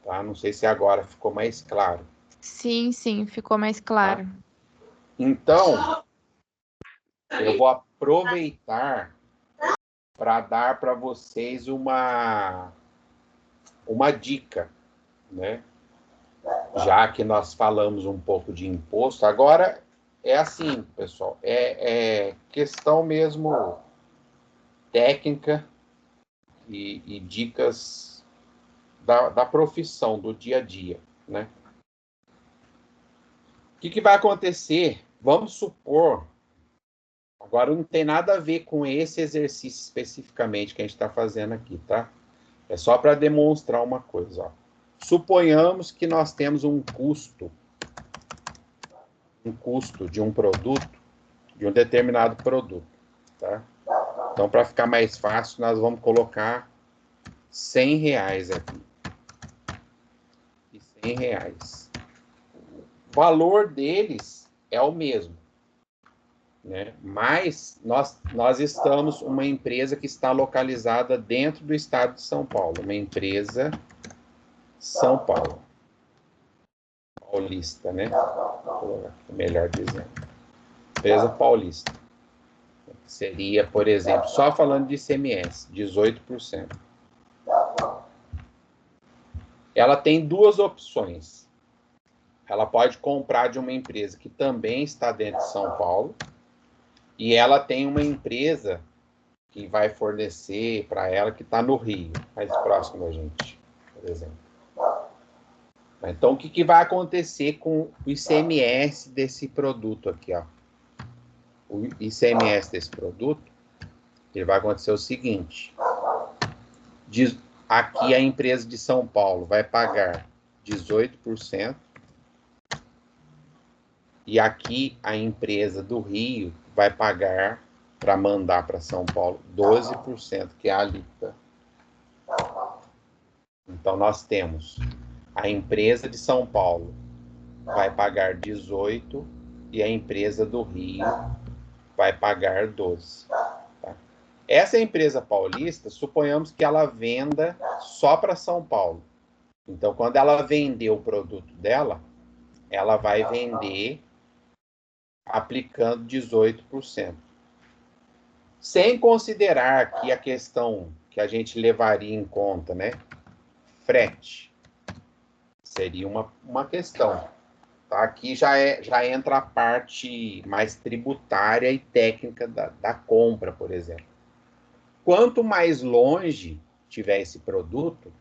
Tá? Não sei se agora ficou mais claro. Sim, sim, ficou mais claro. Tá? Então, eu vou aproveitar para dar para vocês uma dica, né? Já que nós falamos um pouco de imposto, agora é assim, pessoal, é questão mesmo técnica e dicas da profissão, do dia a dia, né? O que vai acontecer? Vamos supor, agora não tem nada a ver com esse exercício especificamente que a gente está fazendo aqui, tá? É só para demonstrar uma coisa, ó. Suponhamos que nós temos um custo de um produto, de um determinado produto, tá? Então, para ficar mais fácil, nós vamos colocar R$100 aqui. E R$100. O valor deles é o mesmo, né? Mas nós estamos uma empresa que está localizada dentro do estado de São Paulo, uma empresa São Paulo. Paulista, né? Melhor dizendo. Empresa paulista. Seria, por exemplo, só falando de ICMS, 18%. Ela tem duas opções. Ela pode comprar de uma empresa que também está dentro de São Paulo, e ela tem uma empresa que vai fornecer para ela que está no Rio, mais próximo da gente, por exemplo. Então, o que vai acontecer com o ICMS desse produto aqui, ó? O ICMS desse produto, ele vai acontecer o seguinte. Aqui a empresa de São Paulo vai pagar 18%. E aqui a empresa do Rio vai pagar, para mandar para São Paulo, 12%, que é a alíquota. Então, nós temos a empresa de São Paulo vai pagar 18% e a empresa do Rio vai pagar 12%. Tá? Essa empresa paulista, suponhamos que ela venda só para São Paulo. Então, quando ela vender o produto dela, ela vai vender aplicando 18%. Sem considerar aqui a questão que a gente levaria em conta, né? Frete. Seria uma questão. Tá? Aqui já entra a parte mais tributária e técnica da compra, por exemplo. Quanto mais longe tiver esse produto,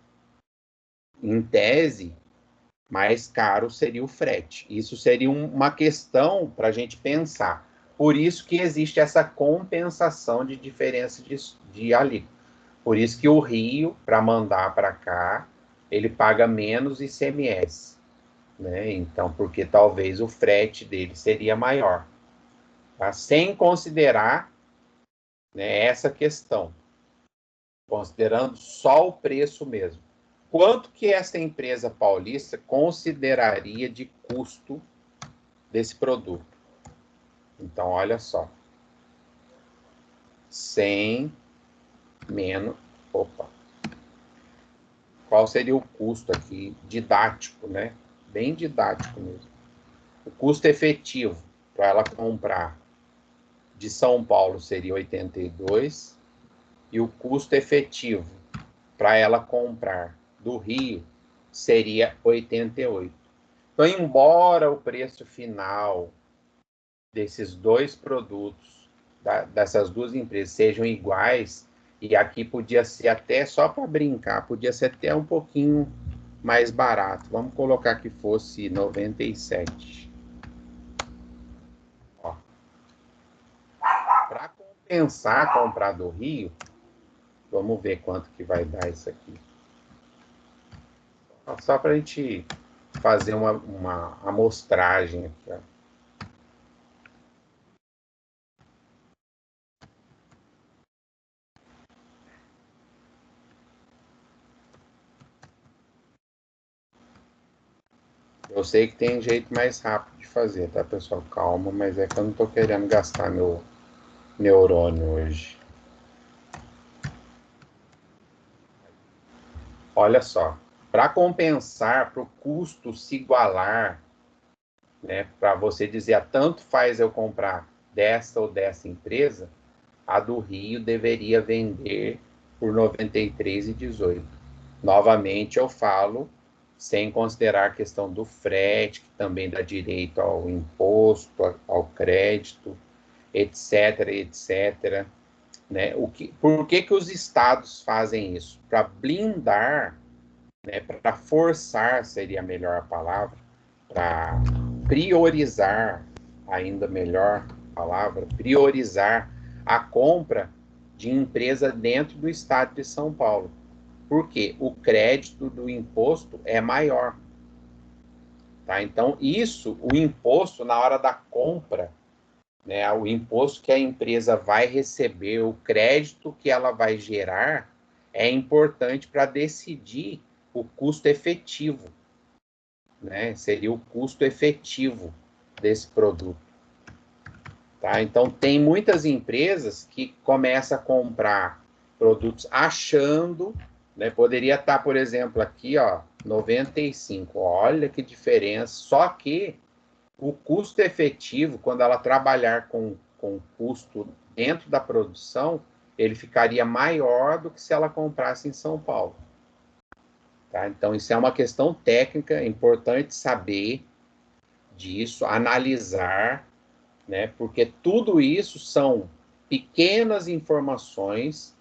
em tese, mais caro seria o frete. Isso seria uma questão para a gente pensar. Por isso que existe essa compensação de diferença de alíquota. Por isso que o Rio, para mandar para cá, ele paga menos ICMS. Né? Então, porque talvez o frete dele seria maior. Tá? Sem considerar, né, essa questão. Considerando só o preço mesmo. Quanto que essa empresa paulista consideraria de custo desse produto? Então, olha só. 100 menos... Opa. Qual seria o custo aqui? Didático, né? Bem didático mesmo. O custo efetivo para ela comprar de São Paulo seria 82 e o custo efetivo para ela comprar do Rio seria 88. Então, embora o preço final desses dois produtos, dessas duas empresas, sejam iguais, e aqui podia ser até, só para brincar, podia ser até um pouquinho mais barato. Vamos colocar que fosse 97. Para compensar comprar do Rio, vamos ver quanto que vai dar isso aqui. Só para a gente fazer uma amostragem aqui, ó. Eu sei que tem jeito mais rápido de fazer, tá, pessoal? Calma, mas é que eu não tô querendo gastar meu neurônio hoje. Olha só, para compensar, para o custo se igualar, né, para você dizer, tanto faz eu comprar dessa ou dessa empresa, a do Rio deveria vender por R$ 93,18. Novamente eu falo, sem considerar a questão do frete, que também dá direito ao imposto, ao crédito, etc, etc. Né? Por que os estados fazem isso? Para blindar, né, para forçar, seria a melhor palavra, para priorizar, ainda melhor palavra, priorizar a compra de empresa dentro do estado de São Paulo. Porque o crédito do imposto é maior. Tá? Então, o imposto na hora da compra, né, o imposto que a empresa vai receber, o crédito que ela vai gerar, é importante para decidir o custo efetivo, né? Seria o custo efetivo desse produto. Tá? Então, tem muitas empresas que começam a comprar produtos achando, né? Poderia estar, por exemplo, aqui, ó, 95. Olha que diferença. Só que o custo efetivo, quando ela trabalhar com custo dentro da produção, ele ficaria maior do que se ela comprasse em São Paulo. Tá? Então, isso é uma questão técnica, é importante saber disso, analisar, né? Porque tudo isso são pequenas informações,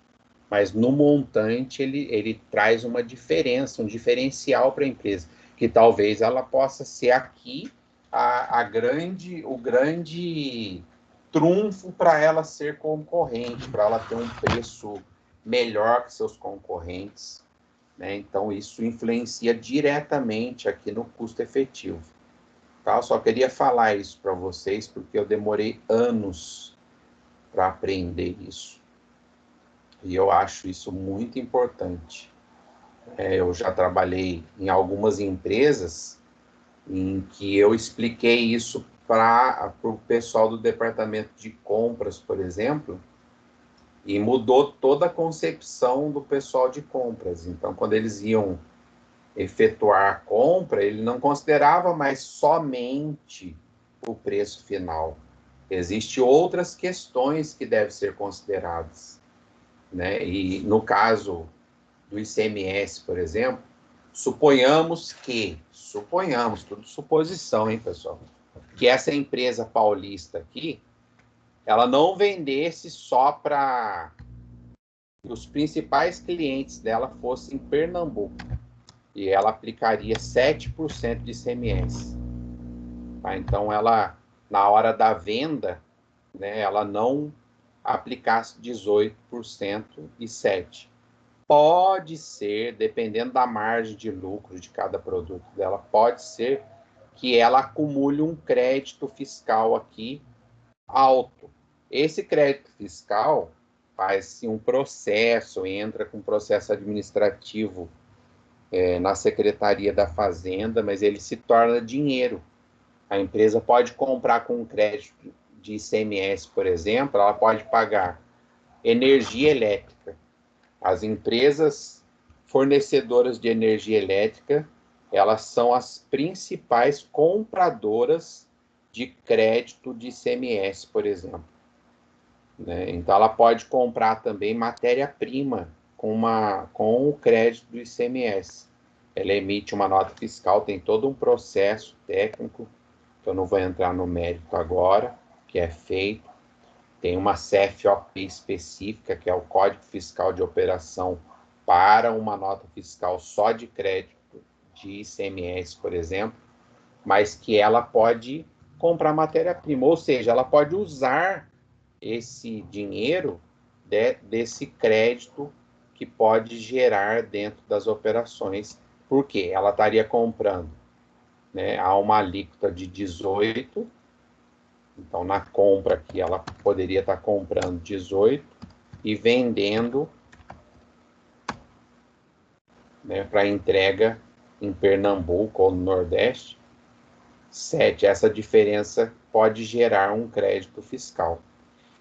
mas no montante ele traz uma diferença, um diferencial para a empresa, que talvez ela possa ser aqui o grande trunfo para ela ser concorrente, para ela ter um preço melhor que seus concorrentes, né? Então, isso influencia diretamente aqui no custo efetivo. Tá? Eu só queria falar isso para vocês, porque eu demorei anos para aprender isso. E eu acho isso muito importante. Eu já trabalhei em algumas empresas em que eu expliquei isso para o pessoal do departamento de compras, por exemplo, e mudou toda a concepção do pessoal de compras. Então, quando eles iam efetuar a compra, ele não considerava mais somente o preço final. Existem outras questões que devem ser consideradas, né? E no caso do ICMS, por exemplo, suponhamos, tudo suposição, hein, pessoal, que essa empresa paulista aqui, ela não vendesse só para os principais clientes dela fossem Pernambuco, e ela aplicaria 7% de ICMS. Tá? Então, ela, na hora da venda, né, ela não aplicasse 18% e 7%. Pode ser, dependendo da margem de lucro de cada produto dela, pode ser que ela acumule um crédito fiscal aqui alto. Esse crédito fiscal faz-se um processo, entra com processo administrativo na Secretaria da Fazenda, mas ele se torna dinheiro. A empresa pode comprar com um crédito de ICMS, por exemplo, ela pode pagar energia elétrica. As empresas fornecedoras de energia elétrica, elas são as principais compradoras de crédito de ICMS, por exemplo. Né? Então, ela pode comprar também matéria-prima com o crédito do ICMS. Ela emite uma nota fiscal, tem todo um processo técnico, que eu não vou entrar no mérito agora, que é feito. Tem uma CFOP específica, que é o Código Fiscal de Operação para uma nota fiscal só de crédito de ICMS, por exemplo, mas que ela pode comprar matéria-prima, ou seja, ela pode usar esse dinheiro desse crédito que pode gerar dentro das operações, porque ela estaria comprando né, há uma alíquota de 18%. Então, na compra aqui, ela poderia estar comprando 18 e vendendo, né, para entrega em Pernambuco ou no Nordeste, 7. Essa diferença pode gerar um crédito fiscal.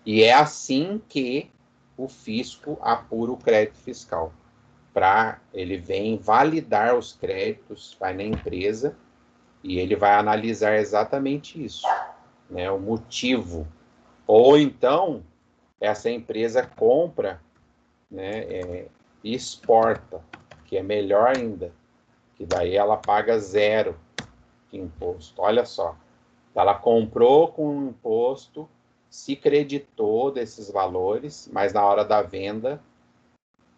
E é assim que o fisco apura o crédito fiscal. Ele vem validar os créditos, vai na empresa e ele vai analisar exatamente isso, né, o motivo. Ou então, essa empresa compra, né, e exporta, que é melhor ainda, que daí ela paga 0 de imposto. Olha só, ela comprou com imposto, se creditou desses valores, mas na hora da venda,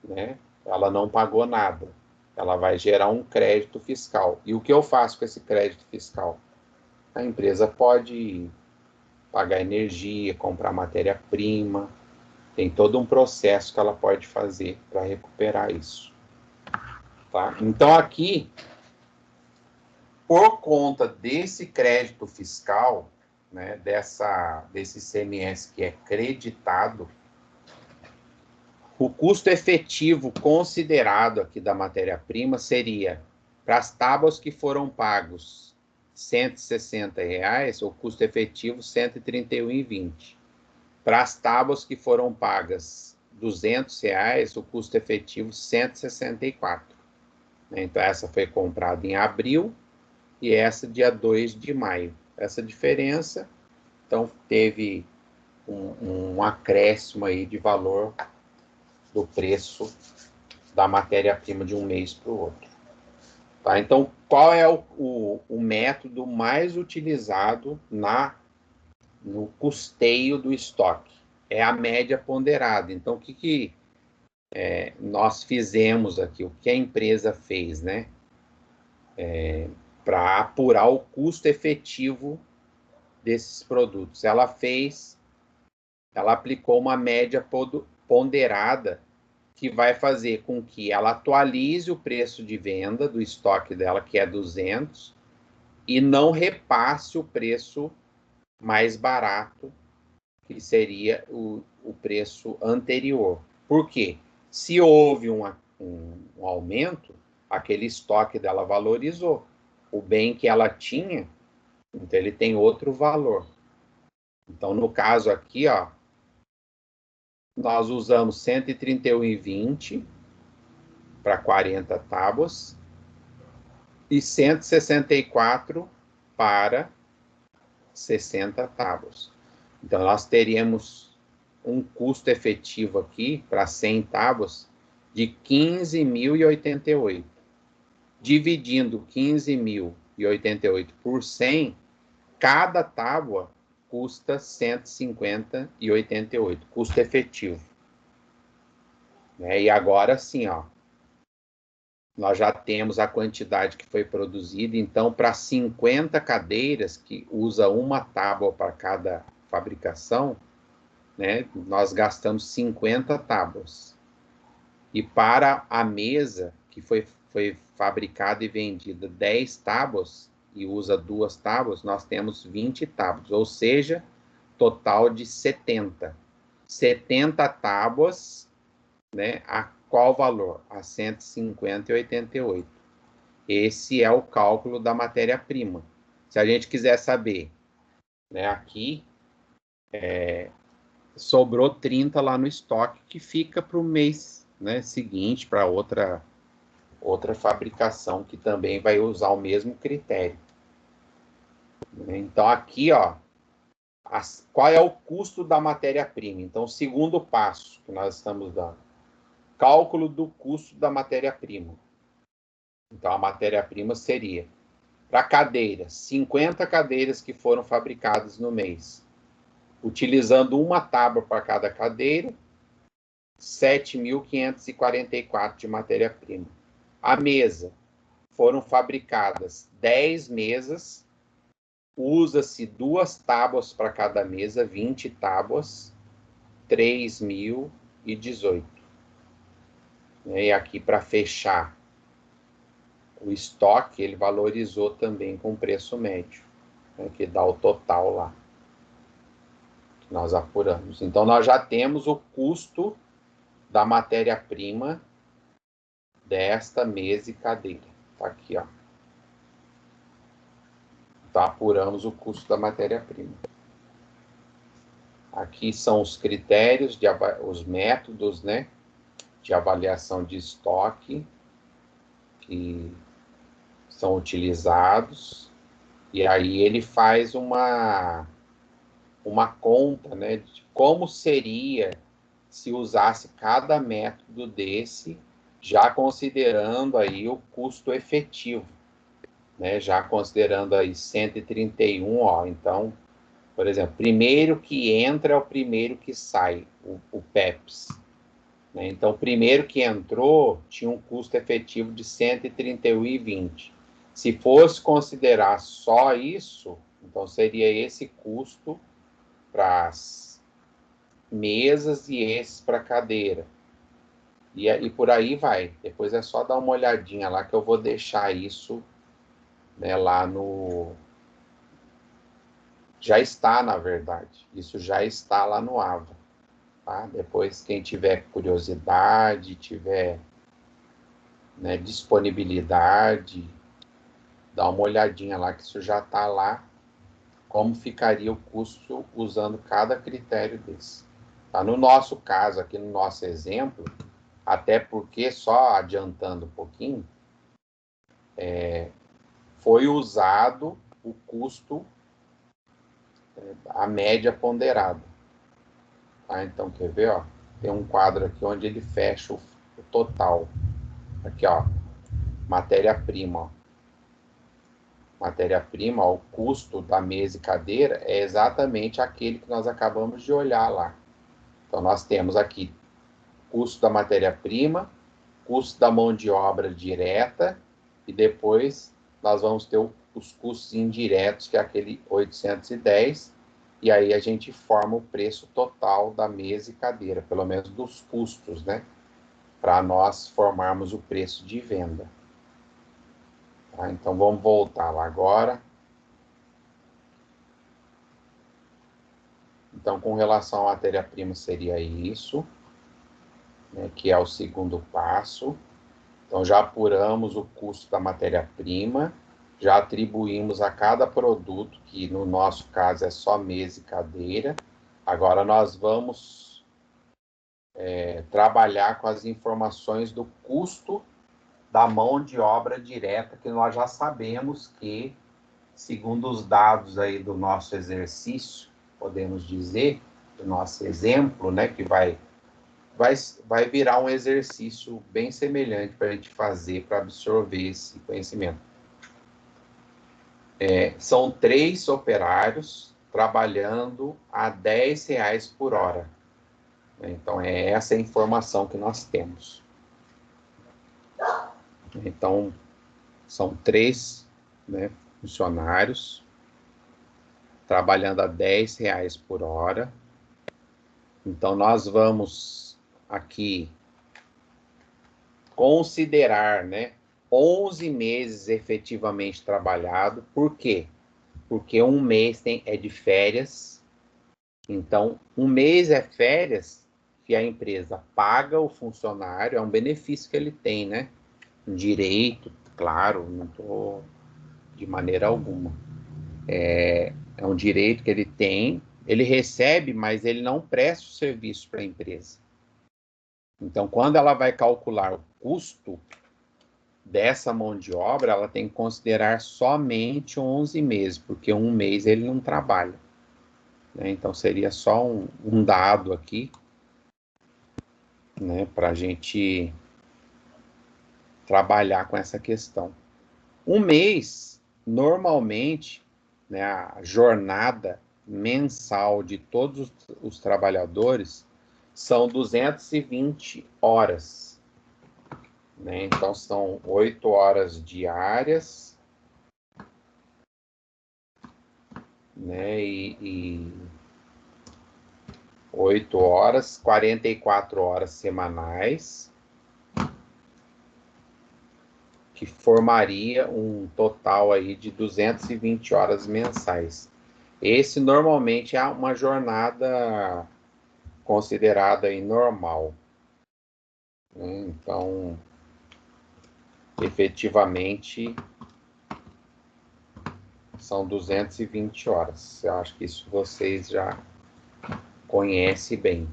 né, ela não pagou nada. Ela vai gerar um crédito fiscal. E o que eu faço com esse crédito fiscal? A empresa pode pagar energia, comprar matéria-prima, tem todo um processo que ela pode fazer para recuperar isso. Tá? Então, aqui, por conta desse crédito fiscal, né, desse ICMS que é creditado, o custo efetivo considerado aqui da matéria-prima seria, para as tábuas que foram pagos R$ 160, o custo efetivo R$ 131,20. Para as tábuas que foram pagas R$ 200, o custo efetivo R$ 164. Então, essa foi comprada em abril e essa dia 2 de maio. Essa diferença, então, teve um acréscimo aí de valor do preço da matéria-prima de um mês para o outro. Tá? Então, qual é o método mais utilizado no custeio do estoque? É a média ponderada. Então, o que nós fizemos aqui? O que a empresa fez, né? Para apurar o custo efetivo desses produtos. Ela aplicou uma média ponderada que vai fazer com que ela atualize o preço de venda do estoque dela, que é 200, e não repasse o preço mais barato, que seria o preço anterior. Por quê? Se houve um aumento, aquele estoque dela valorizou. O bem que ela tinha, então ele tem outro valor. Então, no caso aqui, ó, nós usamos 131,20 para 40 tábuas e 164 para 60 tábuas. Então, nós teríamos um custo efetivo aqui para 100 tábuas de R$ 15.088. Dividindo 15.088 por 100, cada tábua custa R$ 150,88, custo efetivo. E agora sim, ó, nós já temos a quantidade que foi produzida, então para 50 cadeiras, que usa uma tábua para cada fabricação, né, nós gastamos 50 tábuas. E para a mesa, que foi fabricada e vendida 10 tábuas, e usa 2 tábuas, nós temos 20 tábuas, ou seja, total de 70. 70 tábuas, né, a qual valor? A 150,88. Esse é o cálculo da matéria-prima. Se a gente quiser saber, né, aqui, sobrou 30 lá no estoque, que fica para o mês, né, seguinte, para outra fabricação, que também vai usar o mesmo critério. Então, aqui, ó, qual é o custo da matéria-prima? Então, o segundo passo que nós estamos dando, cálculo do custo da matéria-prima. Então, a matéria-prima seria, para cadeiras, 50 cadeiras que foram fabricadas no mês, utilizando uma tábua para cada cadeira, 7.544 de matéria-prima. A mesa, foram fabricadas 10 mesas, usa-se 2 tábuas para cada mesa, 20 tábuas, 3.018. E aqui, para fechar o estoque, ele valorizou também com o preço médio, né, que dá o total lá, que nós apuramos. Então, nós já temos o custo da matéria-prima desta mesa e cadeira. Tá aqui, ó. Então, apuramos o custo da matéria-prima. Aqui são os critérios, os métodos, né, de avaliação de estoque que são utilizados. E aí ele faz uma conta, né, de como seria se usasse cada método desse, já considerando aí o custo efetivo, né, já considerando aí 131, ó, então, por exemplo, primeiro que entra é o primeiro que sai, o PEPS, né, então, o primeiro que entrou tinha um custo efetivo de 131,20. Se fosse considerar só isso, então seria esse custo para as mesas e esses para cadeira. E por aí vai. Depois é só dar uma olhadinha lá que eu vou deixar isso, né, lá no... Já está, na verdade. Isso já está lá no AVA. Tá? Depois, quem tiver curiosidade, tiver, né, disponibilidade, dá uma olhadinha lá que isso já está lá. Como ficaria o custo usando cada critério desse. Tá? No nosso caso, aqui no nosso exemplo, até porque, só adiantando um pouquinho, foi usado o custo, a média ponderada. Tá? Então, quer ver? Ó? Tem um quadro aqui onde ele fecha o total. Aqui, ó, matéria-prima. Matéria-prima, o custo da mesa e cadeira é exatamente aquele que nós acabamos de olhar lá. Então, nós temos aqui custo da matéria-prima, custo da mão de obra direta, e depois nós vamos ter os custos indiretos, que é aquele 810, e aí a gente forma o preço total da mesa e cadeira, pelo menos dos custos, né? Para nós formarmos o preço de venda. Tá? Então, vamos voltar lá agora. Então, com relação à matéria-prima, seria isso, né, que é o segundo passo. Então, já apuramos o custo da matéria-prima, já atribuímos a cada produto, que no nosso caso é só mesa e cadeira. Agora, nós vamos trabalhar com as informações do custo da mão de obra direta, que nós já sabemos que, segundo os dados aí do nosso exercício, podemos dizer, do nosso exemplo, né, que vai virar um exercício bem semelhante para a gente fazer, para absorver esse conhecimento. São 3 operários trabalhando a R$10 por hora. Então, é essa a informação que nós temos. Então, são 3, né, funcionários trabalhando a R$10 por hora. Então, nós vamos aqui considerar, né, 11 meses efetivamente trabalhado. Por quê? Porque um mês é de férias. Então, um mês é férias que a empresa paga o funcionário, é um benefício que ele tem, né? Um direito, claro, não estou de maneira alguma. É um direito que ele tem, ele recebe, mas ele não presta o serviço para a empresa. Então, quando ela vai calcular o custo dessa mão de obra, ela tem que considerar somente 11 meses, porque um mês ele não trabalha. Né? Então, seria só um dado aqui, né, para a gente trabalhar com essa questão. Um mês, normalmente, né, a jornada mensal de todos os trabalhadores são 220 horas. Né? Então, são 8 horas diárias, né? E 8 horas, 44 horas semanais. que formaria um total aí de 220 horas mensais. Esse normalmente é uma jornada considerada aí normal. Então, efetivamente, são 220 horas. Eu acho que isso vocês já conhecem bem.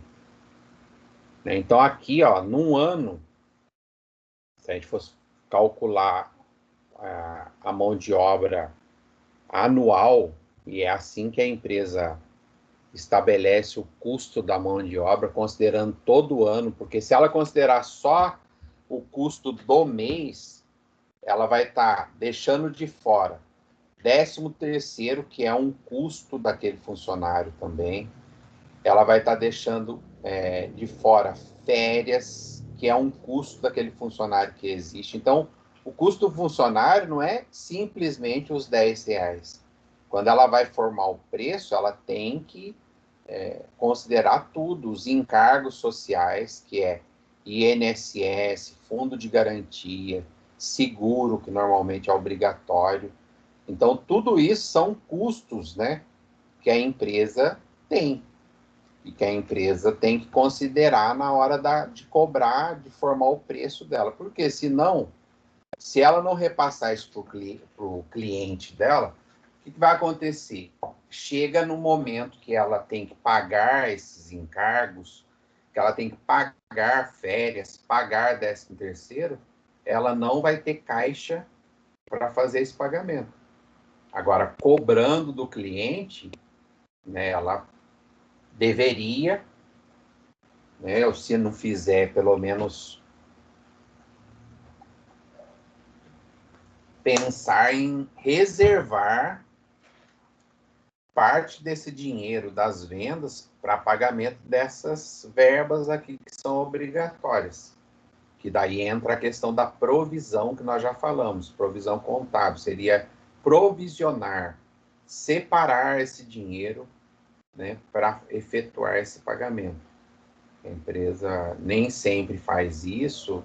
Então, aqui, ó, num ano, se a gente fosse calcular a mão de obra anual, e é assim que a empresa estabelece o custo da mão de obra, considerando todo o ano, porque se ela considerar só o custo do mês, ela vai estar deixando de fora 13º, que é um custo daquele funcionário também. Ela vai estar deixando de fora férias, que é um custo daquele funcionário que existe. Então, o custo do funcionário não é simplesmente os R$ 10. Quando ela vai formar o preço, ela tem que considerar tudo, os encargos sociais, que é INSS, fundo de garantia, seguro, que normalmente é obrigatório. Então, tudo isso são custos, né, que a empresa tem. E que a empresa tem que considerar na hora de cobrar, de formar o preço dela. Porque, senão, se ela não repassar isso para o cliente dela, o que vai acontecer? Chega no momento que ela tem que pagar esses encargos, que ela tem que pagar férias, pagar 13º, ela não vai ter caixa para fazer esse pagamento. Agora, cobrando do cliente, né, ela deveria, né, ou se não fizer, pelo menos pensar em reservar parte desse dinheiro das vendas para pagamento dessas verbas aqui que são obrigatórias. Que daí entra a questão da provisão que nós já falamos, provisão contábil, seria provisionar, separar esse dinheiro, né, para efetuar esse pagamento. A empresa nem sempre faz isso,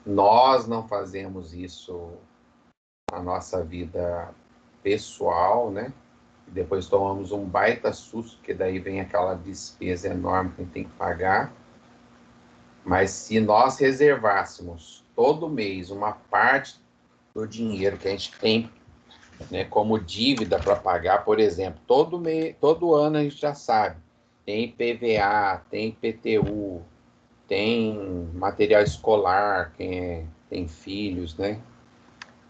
nós não fazemos isso na nossa vida pessoal, né? E depois tomamos um baita susto, porque daí vem aquela despesa enorme que a gente tem que pagar. Mas se nós reservássemos todo mês uma parte do dinheiro que a gente tem, né, como dívida para pagar, por exemplo, todo ano a gente já sabe, tem IPVA, tem IPTU, tem material escolar, quem tem filhos, né?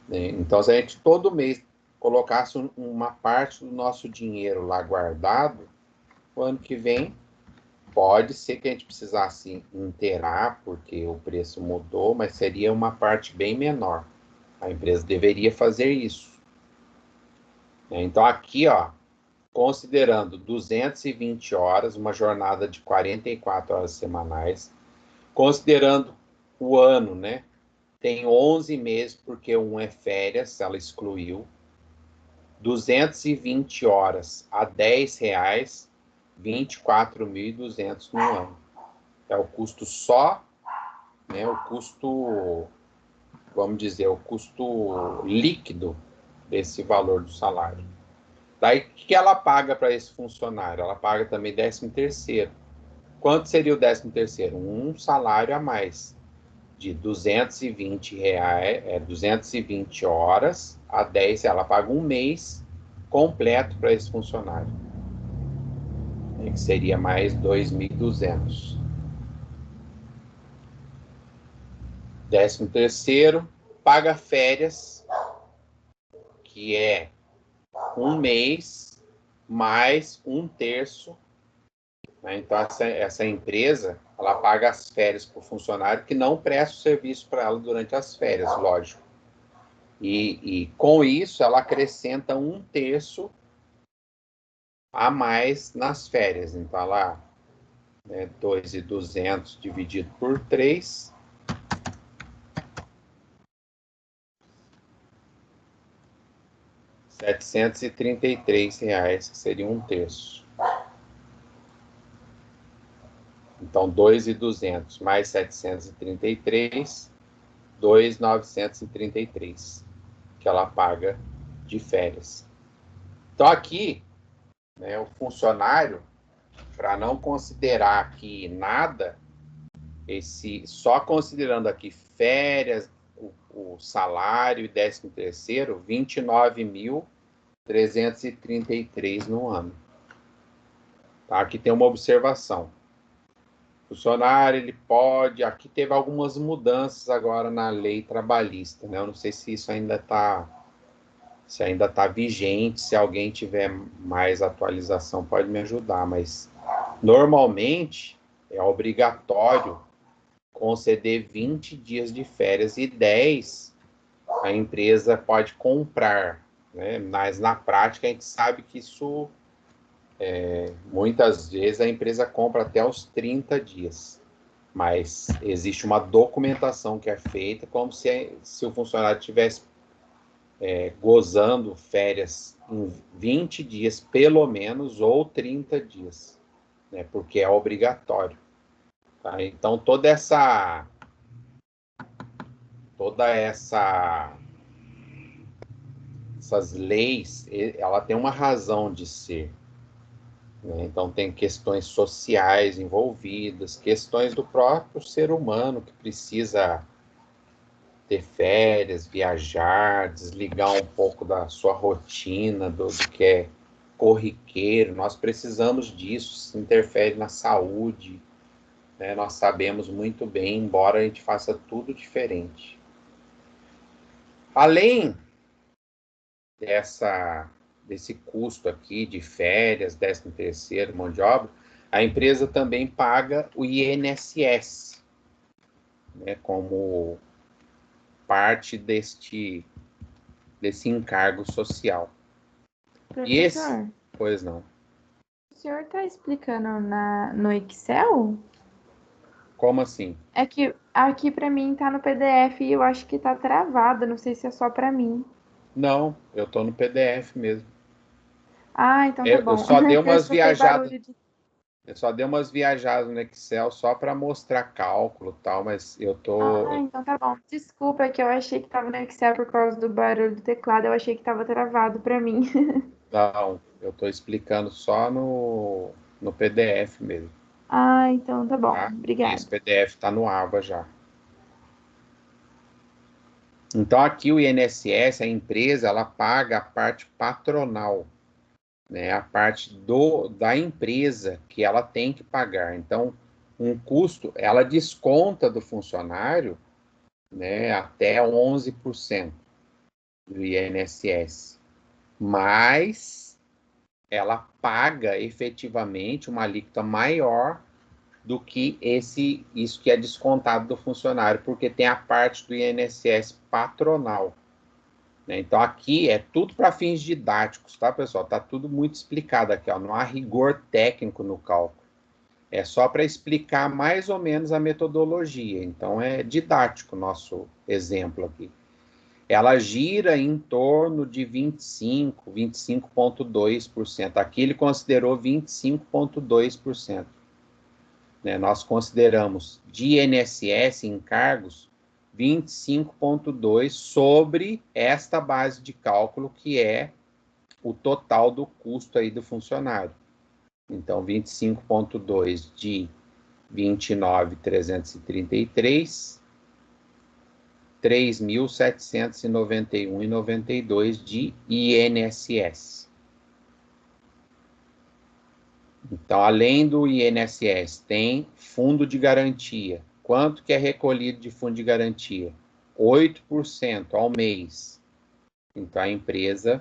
Então, se a gente todo mês colocasse uma parte do nosso dinheiro lá guardado, o ano que vem pode ser que a gente precisasse inteirar, porque o preço mudou, mas seria uma parte bem menor. A empresa deveria fazer isso. Então, aqui, ó, considerando 220 horas, uma jornada de 44 horas semanais, considerando o ano, né? Tem 11 meses, porque um é férias, ela excluiu. 220 horas a R$10, 24.200 no ano. É o custo só, né? O custo, vamos dizer, o custo líquido desse valor do salário. Daí, o que ela paga para esse funcionário? Ela paga também 13º. Quanto seria o 13º? Um salário a mais, de R$220, 220 horas a 10, ela paga um mês completo para esse funcionário, que seria mais 2.200. 13º, paga férias, que é um mês mais 1/3. Né? Então, essa empresa, ela paga as férias para o funcionário que não presta o serviço para ela durante as férias, lógico. E com isso, ela acrescenta 1/3 a mais nas férias. Então, ela, 2.200 dividido por 3, R$733, que seria 1/3. Então, 2.200 mais 733 2.933 que ela paga de férias. Então aqui, né, o funcionário, para não considerar aqui nada, só considerando aqui férias, o salário e 13º, 29.333 no ano. Tá? Aqui tem uma observação. O funcionário, ele pode... Aqui teve algumas mudanças agora na lei trabalhista, né? Eu não sei se isso ainda está vigente, se alguém tiver mais atualização pode me ajudar, mas normalmente é obrigatório conceder 20 dias de férias e 10 a empresa pode comprar, né? Mas na prática a gente sabe que isso, muitas vezes a empresa compra até os 30 dias, mas existe uma documentação que é feita como se o funcionário tivesse gozando férias em 20 dias pelo menos ou 30 dias, né? Porque é obrigatório. Tá? Então essas leis, ela tem uma razão de ser, né? Então tem questões sociais envolvidas, questões do próprio ser humano que precisa ter férias, viajar, desligar um pouco da sua rotina, do que é corriqueiro. Nós precisamos disso, isso interfere na saúde, né? Nós sabemos muito bem, embora a gente faça tudo diferente. Além desse custo aqui de férias, 13º, mão de obra, a empresa também paga o INSS, né, como parte desse encargo social. E esse... Professor, Pois não. o senhor está explicando no Excel? Como assim? É que aqui para mim tá no PDF e eu acho que tá travado, não sei se é só para mim. Não, eu estou no PDF mesmo. Ah, então tá Eu bom. só dei É que eu umas escutei viajadas. barulho de... Eu só dei umas viajadas no Excel só para mostrar cálculo e tal, mas eu Ah, tô... então tá bom. Desculpa, é que eu achei que tava no Excel por causa do barulho do teclado, eu achei que tava travado para mim. Não, eu tô explicando só no PDF mesmo, Ah, então tá bom. tá? E esse Obrigada. PDF está no Aba já. Então aqui o INSS, a empresa, ela paga a parte patronal, né? A parte da empresa que ela tem que pagar. Então, um custo, ela desconta do funcionário, né, até 11% do INSS, mas ela paga efetivamente uma alíquota maior do que isso que é descontado do funcionário, porque tem a parte do INSS patronal, né? Então aqui é tudo para fins didáticos, tá, pessoal? Tá tudo muito explicado aqui, ó. Não há rigor técnico no cálculo. É só para explicar mais ou menos a metodologia. Então é didático o nosso exemplo aqui. Ela gira em torno de 25,2%. Aqui ele considerou 25,2%. Né? Nós consideramos de INSS encargos 25,2% sobre esta base de cálculo, que é o total do custo aí do funcionário. Então, 25,2% de 29.333, 3.791,92 de INSS. Então, além do INSS, tem fundo de garantia. Quanto que é recolhido de fundo de garantia? 8% ao mês. Então, a empresa,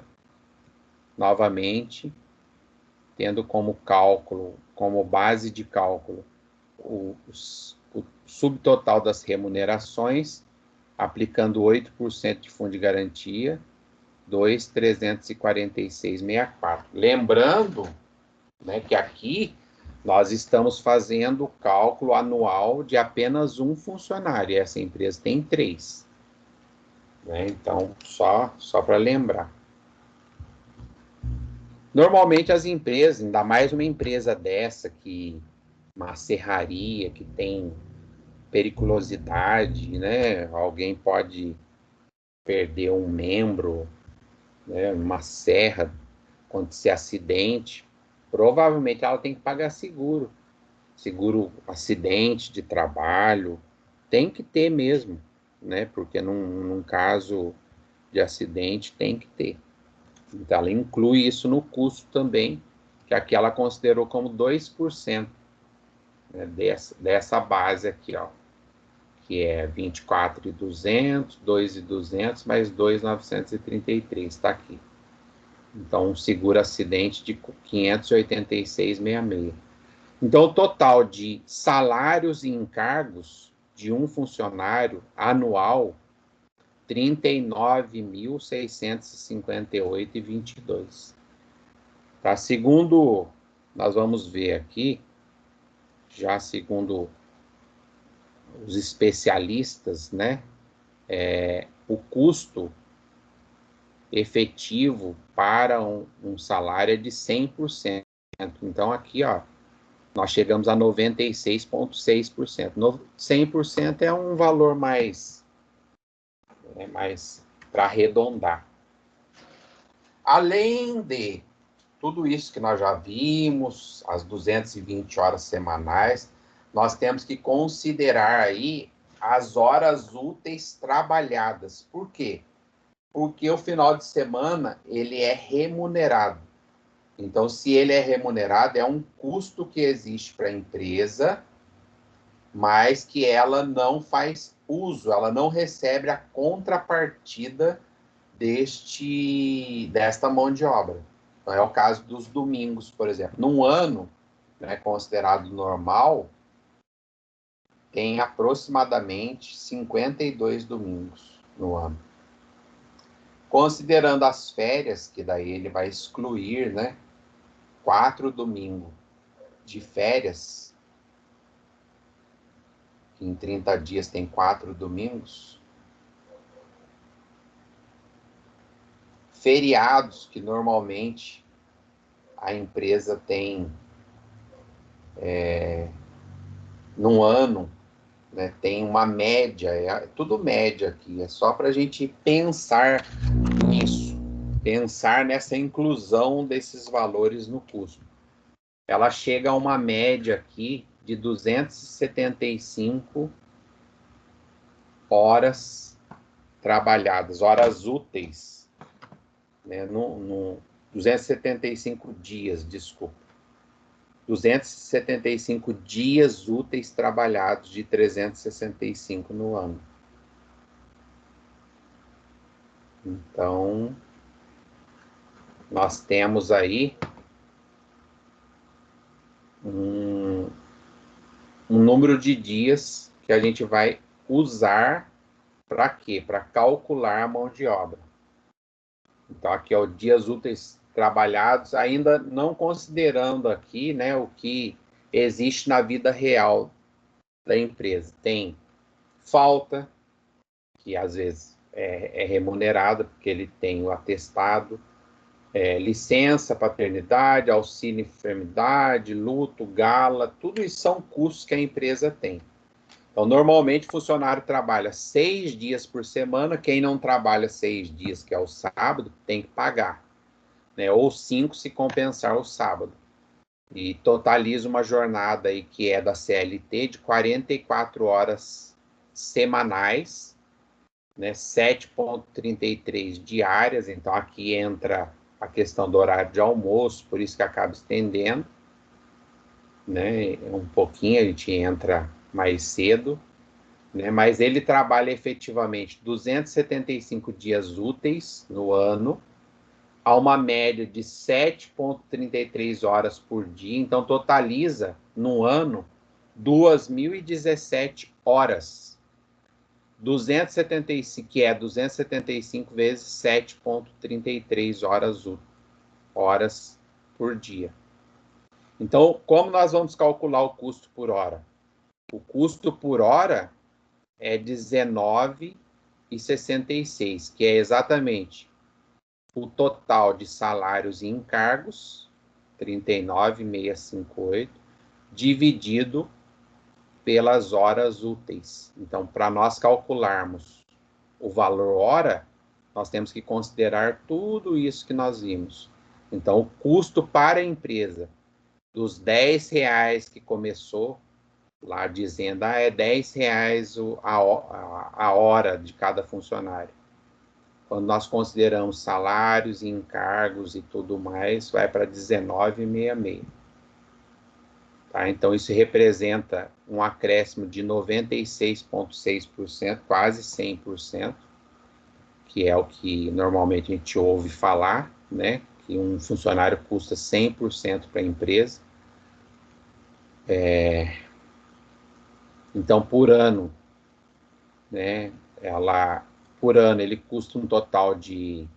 novamente, tendo como cálculo, como base de cálculo, o subtotal das remunerações, aplicando 8% de fundo de garantia, 2.346,64. Lembrando, né, que aqui nós estamos fazendo o cálculo anual de apenas um funcionário, e essa empresa tem 3. Né? Então, só para lembrar. Normalmente as empresas, ainda mais uma empresa dessa, uma serraria que tem periculosidade, né? Alguém pode perder um membro, né? Uma serra, acontecer acidente, provavelmente ela tem que pagar seguro. Seguro acidente de trabalho, tem que ter mesmo, né? Porque num caso de acidente tem que ter. Então ela inclui isso no custo também, que aqui ela considerou como 2%, né, dessa base aqui, ó, que é 24.200, 2.200 mais 2.933, está aqui. Então, um seguro acidente de 586,66. Então, o total de salários e encargos de um funcionário anual, 39.658,22. Tá? Segundo, nós vamos ver aqui, já segundo os especialistas, né, o custo efetivo para um salário é de 100%. Então, aqui, ó, nós chegamos a 96,6%. 100% é um valor mais para arredondar. Além de tudo isso que nós já vimos, as 220 horas semanais, nós temos que considerar aí as horas úteis trabalhadas. Por quê? Porque o final de semana, ele é remunerado. Então, se ele é remunerado, é um custo que existe para a empresa, mas que ela não faz uso, ela não recebe a contrapartida desta mão de obra. Então, é o caso dos domingos, por exemplo. Num ano, né, considerado normal, tem aproximadamente 52 domingos no ano. Considerando as férias, que daí ele vai excluir, né, 4 domingos de férias, que em 30 dias tem 4 domingos, feriados, que normalmente a empresa tem num ano, né, tem uma média, é tudo média aqui, é só para a gente pensar nisso, pensar nessa inclusão desses valores no custo. Ela chega a uma média aqui de 275 horas trabalhadas, horas úteis, né, 275 dias, desculpa. 275 dias úteis trabalhados de 365 no ano. Então, nós temos aí um número de dias que a gente vai usar para quê? Para calcular a mão de obra. Então, aqui é o dias úteis trabalhados, ainda não considerando aqui, né, o que existe na vida real da empresa. Tem falta, que às vezes é remunerada, porque ele tem o atestado, licença, paternidade, auxílio enfermidade, luto, gala, tudo isso são custos que a empresa tem. Então, normalmente, o funcionário trabalha 6 dias por semana, quem não trabalha 6 dias, que é o sábado, tem que pagar, né? Ou 5 se compensar o sábado. E totaliza uma jornada aí que é da CLT de 44 horas semanais, né? 7,33 diárias, então aqui entra a questão do horário de almoço, por isso que acaba estendendo, né? Um pouquinho, a gente entra mais cedo, né? Mas ele trabalha efetivamente 275 dias úteis no ano, a uma média de 7,33 horas por dia, então totaliza no ano 2.017 horas. 275, que é 275 vezes 7,33 horas por dia. Então, como nós vamos calcular o custo por hora? O custo por hora é R$19,66, que é exatamente o total de salários e encargos, 39.658, dividido pelas horas úteis. Então, para nós calcularmos o valor hora, nós temos que considerar tudo isso que nós vimos. Então, o custo para a empresa dos R$ 10 que começou, lá dizendo, é R$ 10 a hora de cada funcionário. Quando nós consideramos salários, encargos e tudo mais, vai para R$19,66. Tá? Então, isso representa um acréscimo de 96,6%, quase 100%, que é o que normalmente a gente ouve falar, né? Que um funcionário custa 100% para a empresa. Então, por ano, né? Por ano, ele custa um total de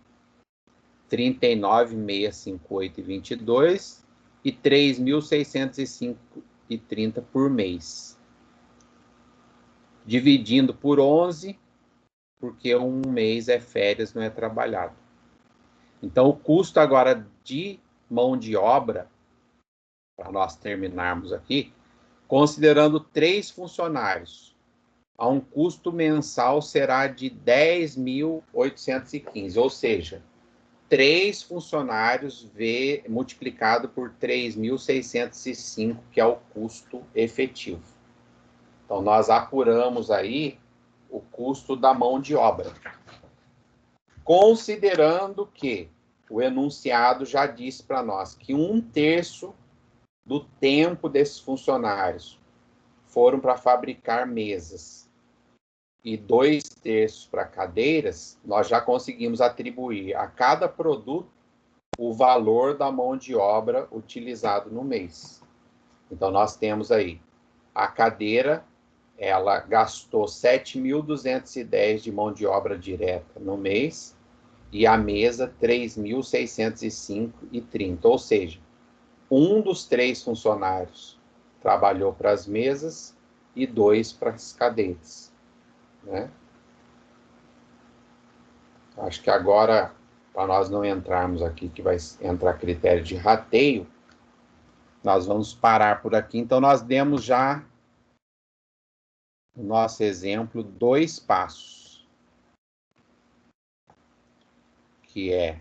R$ 39.658,22 e R$ 3.605,30 por mês. Dividindo por 11, porque um mês é férias, não é trabalhado. Então, o custo agora de mão de obra, para nós terminarmos aqui, considerando 3 funcionários, a um custo mensal será de R$ 10.815, ou seja, 3 funcionários multiplicado por 3.605, que é o custo efetivo. Então, nós apuramos aí o custo da mão de obra. Considerando que o enunciado já disse para nós que 1/3 do tempo desses funcionários foram para fabricar mesas e 2/3 para cadeiras, nós já conseguimos atribuir a cada produto o valor da mão de obra utilizado no mês. Então, nós temos aí a cadeira, ela gastou 7.210 de mão de obra direta no mês, e a mesa 3.605,30, ou seja, um dos 3 funcionários trabalhou para as mesas e 2 para as cadeiras, né? Acho que agora, para nós não entrarmos aqui, que vai entrar critério de rateio, nós vamos parar por aqui. Então, nós demos já, no nosso exemplo, 2 passos, que é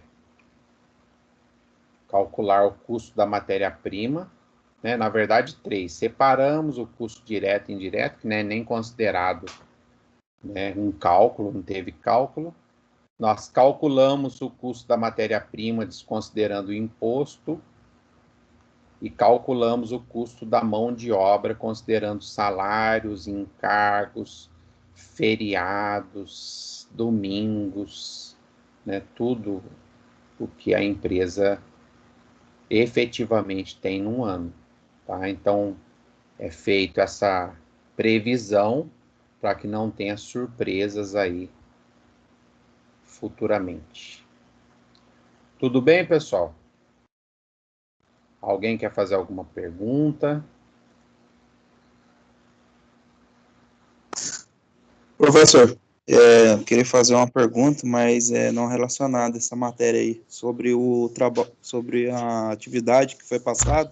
calcular o custo da matéria-prima, né? Na verdade, 3. Separamos o custo direto e indireto, que não é nem considerado, né, um cálculo, não teve cálculo. Nós calculamos o custo da matéria-prima, desconsiderando o imposto, e calculamos o custo da mão de obra, considerando salários, encargos, feriados, domingos, né, tudo o que a empresa efetivamente tem num ano. Tá? Então, é feita essa previsão para que não tenha surpresas aí futuramente. Tudo bem, pessoal? Alguém quer fazer alguma pergunta? Professor, queria fazer uma pergunta, mas não relacionada a essa matéria aí, sobre sobre a atividade que foi passada.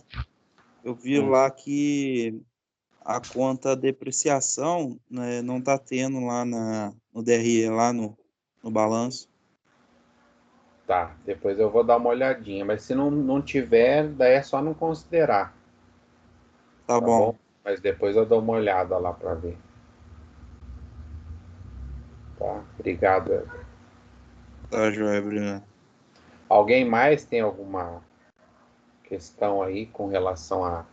Eu vi lá que a conta depreciação, né, não está tendo lá no DRE, lá no balanço. Tá, depois eu vou dar uma olhadinha, mas se não tiver, daí é só não considerar. Tá Tá bom. bom? Mas depois eu dou uma olhada lá para ver. Tá? Obrigado, Ever. Tá, joia, Bruna. Alguém mais tem alguma questão aí com relação a...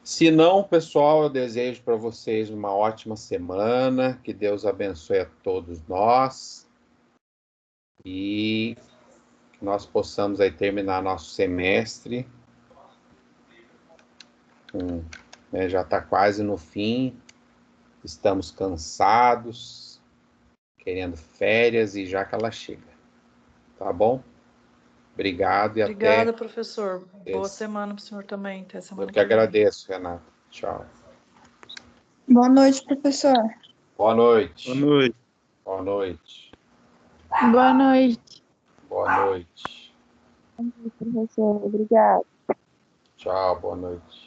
Se não, pessoal, eu desejo para vocês uma ótima semana, que Deus abençoe a todos nós e que nós possamos aí terminar nosso semestre. Né, já está quase no fim, estamos cansados, querendo férias e já que ela chega. Tá bom? Obrigado e Obrigada, até... professor. Boa semana para o senhor também. Até semana Eu que que vem. agradeço, Renato. Tchau. Boa noite, professor. Boa noite. Boa noite. Boa noite. Boa noite. Boa noite. Professor, obrigada. Tchau, boa noite.